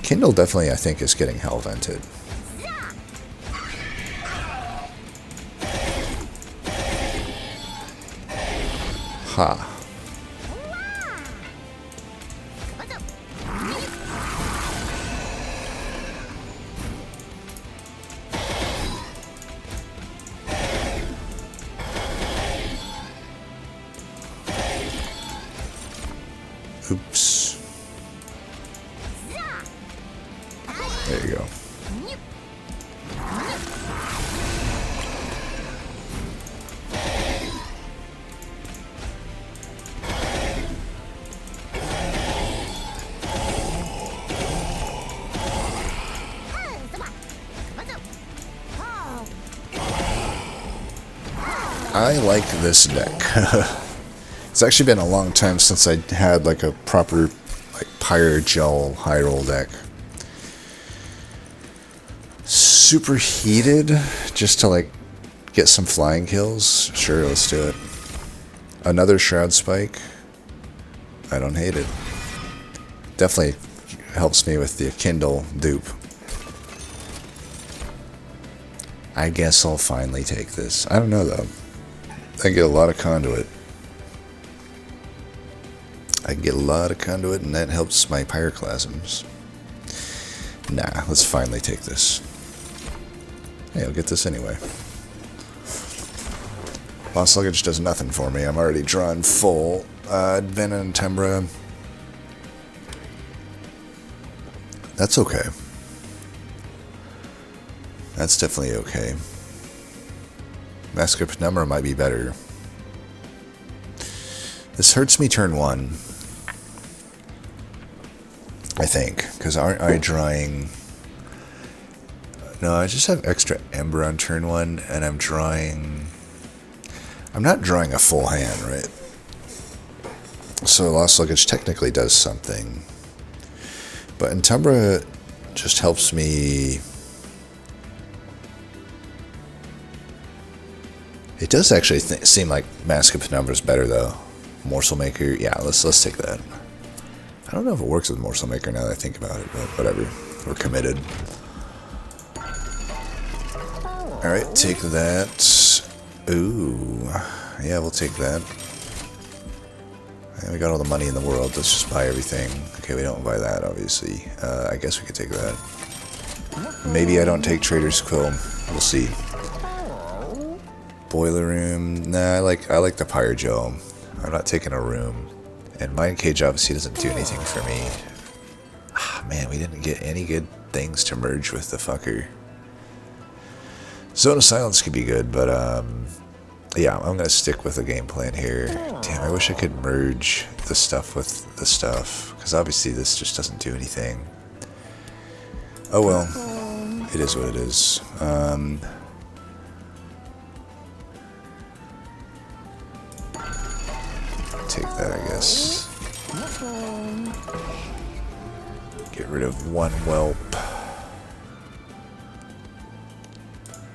Kindle definitely, I think, is getting hell vented. Ha. Oops. There you go. I like this deck. It's actually been a long time since I had like a proper like Pyre Gel high roll deck. Super heated just to like get some flying kills. Sure, let's do it. Another Shroud Spike. I don't hate it. Definitely helps me with the Kindle dupe. I guess I'll finally take this. I don't know though. I get a lot of conduit. And that helps my pyroclasms. Nah, let's finally take this. Hey, I'll get this anyway. Lost Luggage does nothing for me. I'm already drawn full. Advent and Tembra. That's okay. That's definitely okay. Mask of Penumbra might be better. This hurts me turn 1. I think, because aren't I drawing... No, I just have extra Ember on turn 1, and I'm drawing... I'm not drawing a full hand, right? So Lost Luggage technically does something. But Entumbra just helps me... It does actually seem like Mask of Penumbra is better, though. Morsel Maker, yeah, let's take that. I don't know if it works with Morsel Maker now that I think about it, but whatever. We're committed. Alright, take that. Ooh. Yeah, we'll take that. And we got all the money in the world. Let's just buy everything. Okay, we don't buy that, obviously. I guess we could take that. Maybe I don't take Trader's Quill. We'll see. Boiler Room. Nah, I like the Pyre Gel. I'm not taking a room. And Mind Cage obviously doesn't do anything for me. Ah, man, we didn't get any good things to merge with the fucker. Zone of Silence could be good, but yeah, I'm gonna stick with the game plan here. Damn, I wish I could merge the stuff with the stuff, because obviously this just doesn't do anything. Oh well, it is what it is. Take that, I guess. Get rid of one whelp.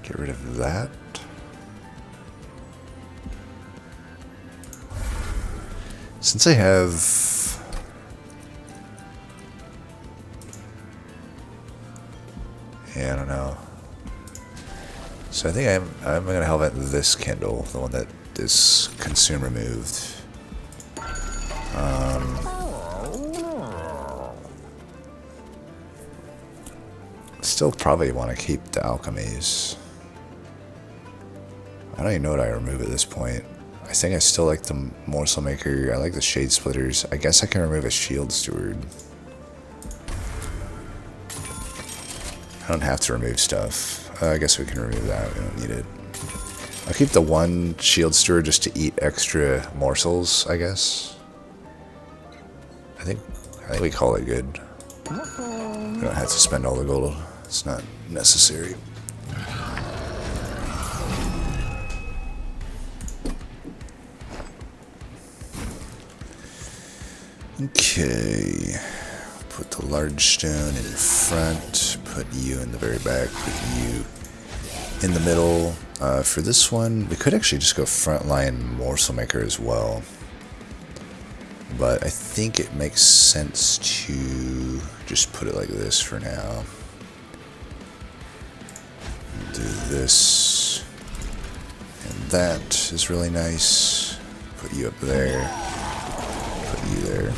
Get rid of that. Since I have... Yeah, I don't know. So I think I'm gonna help at this Kindle, the one that is consume removed. Still probably want to keep the alchemies. I don't even know what I remove at this point. I think I still like the Morsel Maker. I like the Shade Splitters. I guess I can remove a Shield Steward. I don't have to remove stuff. I guess we can remove that. We don't need it. I'll keep the one Shield Steward just to eat extra morsels, I guess. I think we call it good. We don't have to spend all the gold. It's not necessary. Okay. Put the large stone in front. Put you in the very back. Put you in the middle. For this one, we could actually just go frontline morsel maker as well. But I think it makes sense to just put it like this for now. Do this. And that is really nice. Put you up there. Put you there.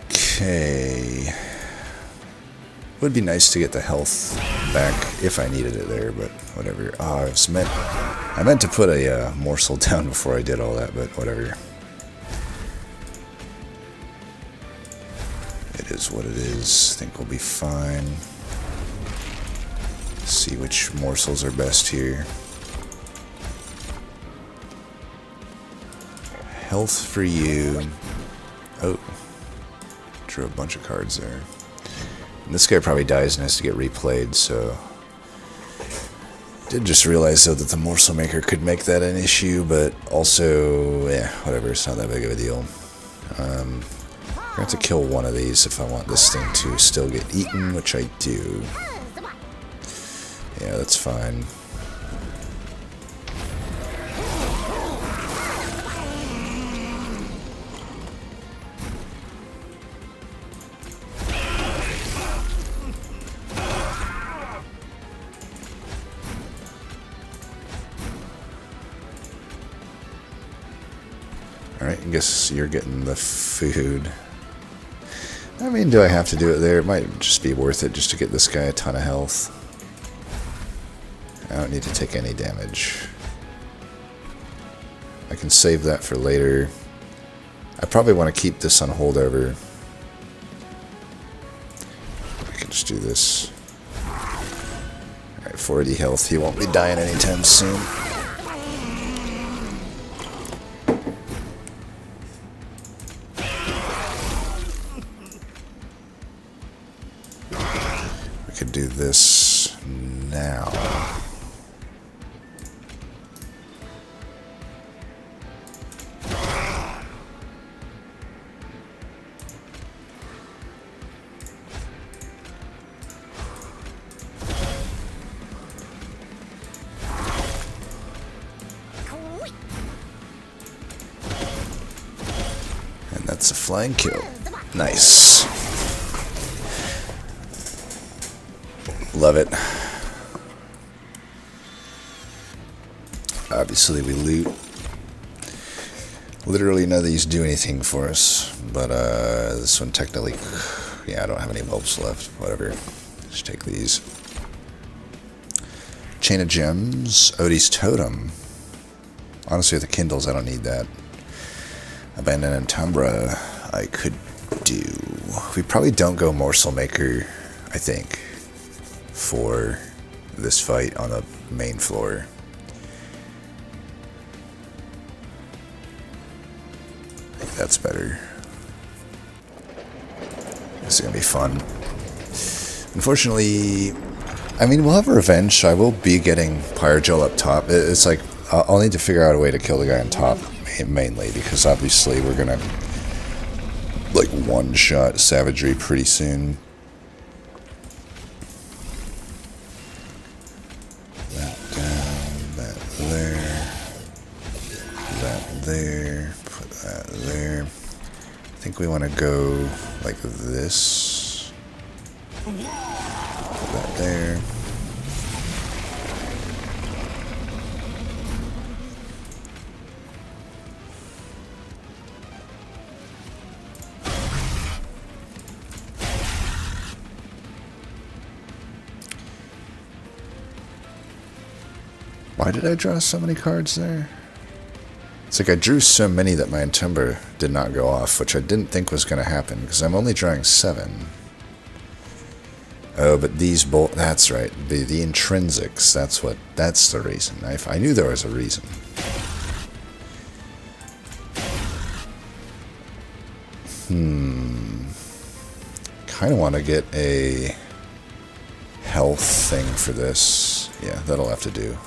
Okay. Would be nice to get the health back if I needed it there, but whatever. Oh, I meant to put a morsel down before I did all that, but whatever. It is what it is. I think we'll be fine. See which morsels are best here. Health for you. Oh. Drew a bunch of cards there. And this guy probably dies and has to get replayed, so... Did just realize, though, that the morsel maker could make that an issue, but also, yeah, whatever, it's not that big of a deal. I'm going to have to kill one of these if I want this thing to still get eaten, which I do. Yeah, that's fine. Alright, I guess you're getting the food. I mean, do I have to do it there? It might just be worth it just to get this guy a ton of health. I don't need to take any damage. I can save that for later. I probably want to keep this on holdover. I can just do this. Alright, 40 health. He won't be dying anytime soon. Do this now. And that's a flying kill. Nice. Love it. Obviously we loot. Literally none of these do anything for us, but this one technically, yeah, I don't have any bulbs left. Whatever. Just take these. Chain of Gems, Odie's Totem. Honestly, with the Kindles, I don't need that. Abandon and Tumbra, I could do. We probably don't go Morsel Maker, I think, for this fight on the main floor. I think that's better. This is gonna be fun. Unfortunately, I mean, we'll have revenge, so I will be getting Pyrogel up top. It's like, I'll need to figure out a way to kill the guy on top, mainly, because obviously we're gonna, like, one-shot Savagery pretty soon. That down, that there, that there, put that there. I think we want to go like this. Put that there. Why did I draw so many cards there? It's like I drew so many that my Entumber did not go off, which I didn't think was going to happen, because I'm only drawing 7. Oh, but these both, that's right, the intrinsics, that's the reason. I knew there was a reason. Kind of want to get a health thing for this. Yeah, that'll have to do.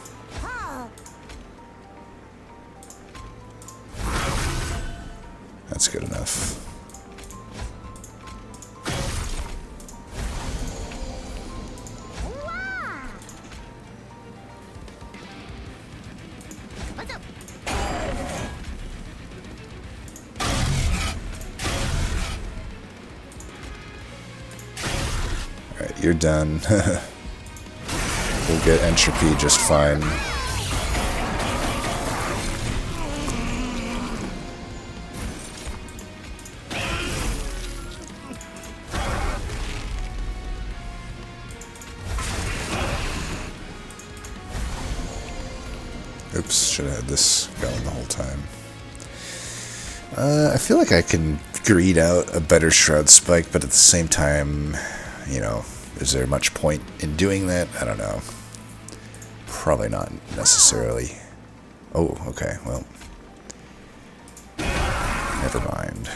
That's good enough. you're done. We'll get entropy just fine. Oops, should have had this going the whole time. I feel like I can greed out a better Shroud Spike, but at the same time, you know, is there much point in doing that? I don't know. Probably not necessarily. Oh, okay, well. Never mind.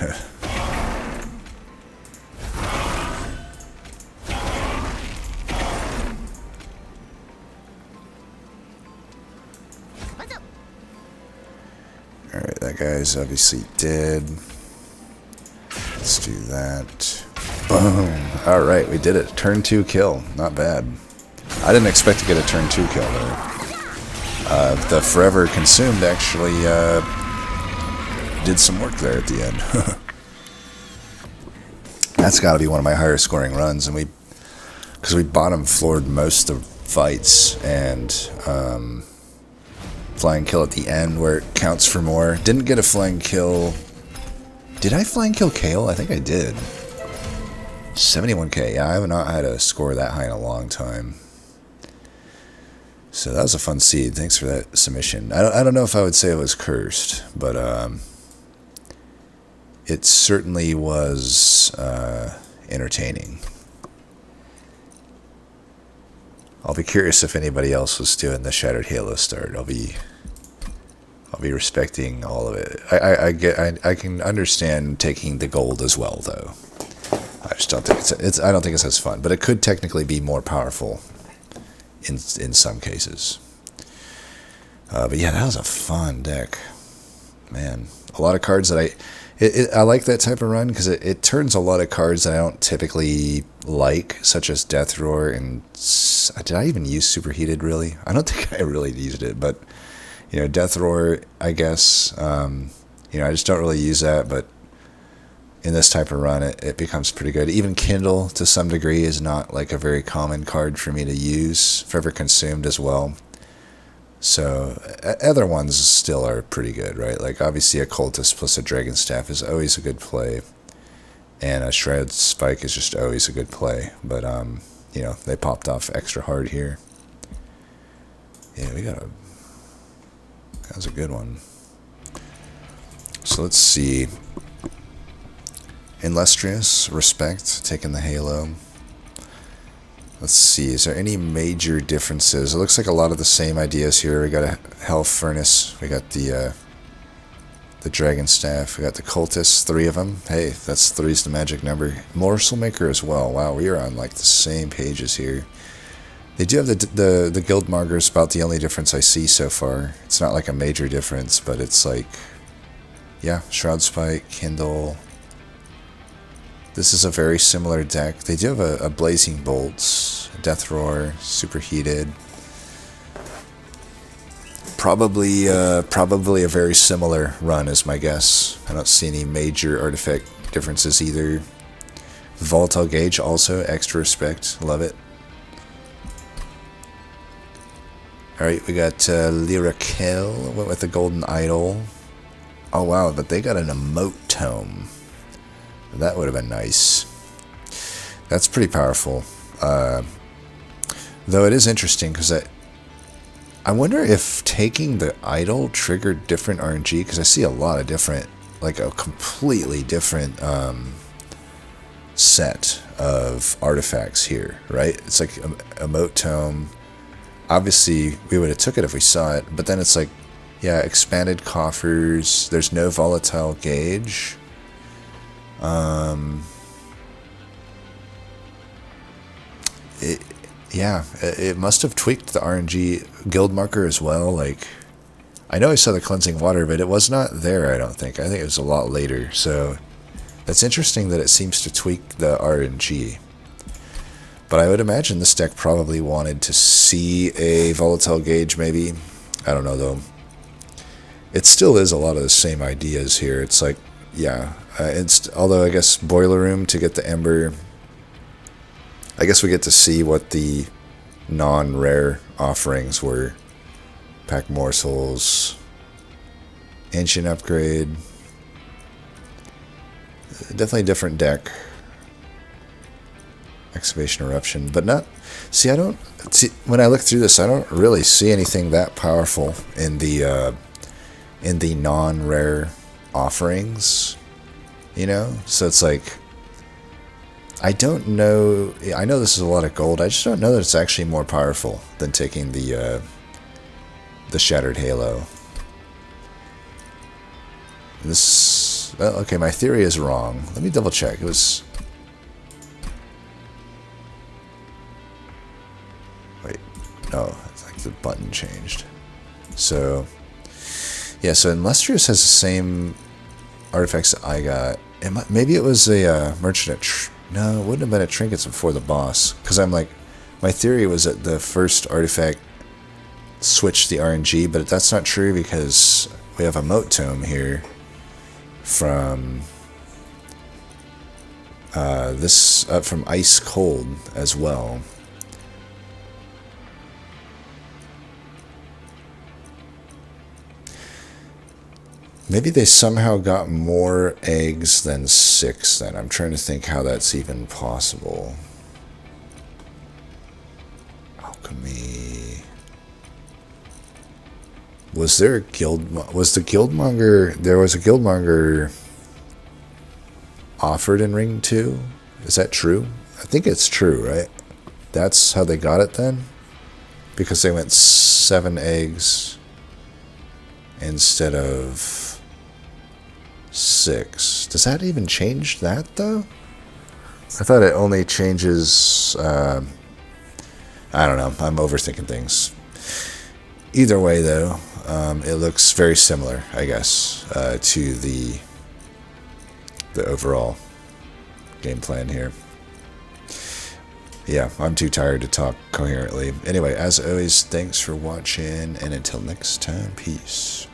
Alright, that guy's obviously dead. Let's do that. Boom! Alright, we did it. Turn 2 kill. Not bad. I didn't expect to get a turn 2 kill though. The Forever Consumed actually did some work there at the end. That's got to be one of my higher scoring runs, and because we bottom floored most of fights, and flying kill at the end where it counts for more. Didn't get a flying kill. Did I flying kill Kale? I think I did. 71k. Yeah, I have not had a score that high in a long time. So that was a fun seed. Thanks for that submission. I don't know if I would say it was cursed, but it certainly was entertaining. I'll be curious if anybody else was doing the Shattered Halo start. I'll be respecting all of it. I can understand taking the gold as well, though. I just don't think I don't think it's as fun, but it could technically be more powerful in some cases. But yeah, that was a fun deck, man. A lot of cards that I like that type of run because it turns a lot of cards that I don't typically like, such as Death Roar and did I even use Superheated really? I don't think I really used it, but you know, Death Roar, I guess. You know, I just don't really use that, but in this type of run, it becomes pretty good. Even Kindle, to some degree, is not like a very common card for me to use. Forever Consumed as well. So, other ones still are pretty good, right? Like, obviously, a Cultist plus a Dragon Staff is always a good play. And a Shroud Spike is just always a good play. But, you know, they popped off extra hard here. Yeah, that was a good one. So, let's see. Illustrious, Respect, taking the Halo. Let's see, is there any major differences? It looks like a lot of the same ideas here. We got a Hell Furnace, we got the Dragon Staff, we got the Cultists, 3 of them. Hey, that's 3's the magic number. Morsel Maker as well. Wow, we are on like the same pages here. They do have the Guild Markers, about the only difference I see so far. It's not like a major difference, but it's like, yeah, Shroud Spike, Kindle. This is a very similar deck. They do have a Blazing Bolts, Death Roar, Superheated. Probably a very similar run is my guess. I don't see any major artifact differences either. Volatile Gauge also, extra respect, love it. Alright, we got Lyrakel, went with the Golden Idol. Oh wow, but they got an Emote Tome. That would have been nice. That's pretty powerful. Though it is interesting because I wonder if taking the idol triggered different RNG, because I see a lot of different, like a completely different set of artifacts here, right? It's like Emote Tome. Obviously, we would have took it if we saw it, but then it's like, yeah, expanded coffers. There's no volatile gauge. It must have tweaked the RNG guild marker as well. Like, I know I saw the cleansing water, but it was not there, I don't think. I think it was a lot later. So that's interesting that it seems to tweak the RNG. But I would imagine this deck probably wanted to see a volatile gauge, maybe. I don't know, though. It still is a lot of the same ideas here. It's like, yeah, although I guess Boiler Room to get the Ember, I guess we get to see what the non-rare offerings were. Pack morsels, ancient upgrade. Definitely a different deck. Excavation eruption, but not. See, I don't see when I look through this. I don't really see anything that powerful in the non-rare offerings. You know, so it's like I don't know. I know this is a lot of gold. I just don't know that it's actually more powerful than taking the Shattered Halo. This. Well, okay, my theory is wrong. Let me double check. It was. Wait, no, it's like the button changed. So, yeah, so Illustrious has the same artifacts that I got. Maybe it was a merchant. No, it wouldn't have been a trinkets before the boss. Because I'm like, my theory was that the first artifact switched the RNG, but that's not true because we have a moat tome here from from Ice Cold as well. Maybe they somehow got more eggs than 6 then. I'm trying to think how that's even possible. Alchemy. Was there a guild... Was the guildmonger... There was a guildmonger offered in Ring 2? Is that true? I think it's true, right? That's how they got it then? Because they went 7 eggs instead of 6. Does that even change that, though? I thought it only changes... I don't know. I'm overthinking things. Either way, though, it looks very similar, I guess, to the overall game plan here. Yeah, I'm too tired to talk coherently. Anyway, as always, thanks for watching, and until next time, peace.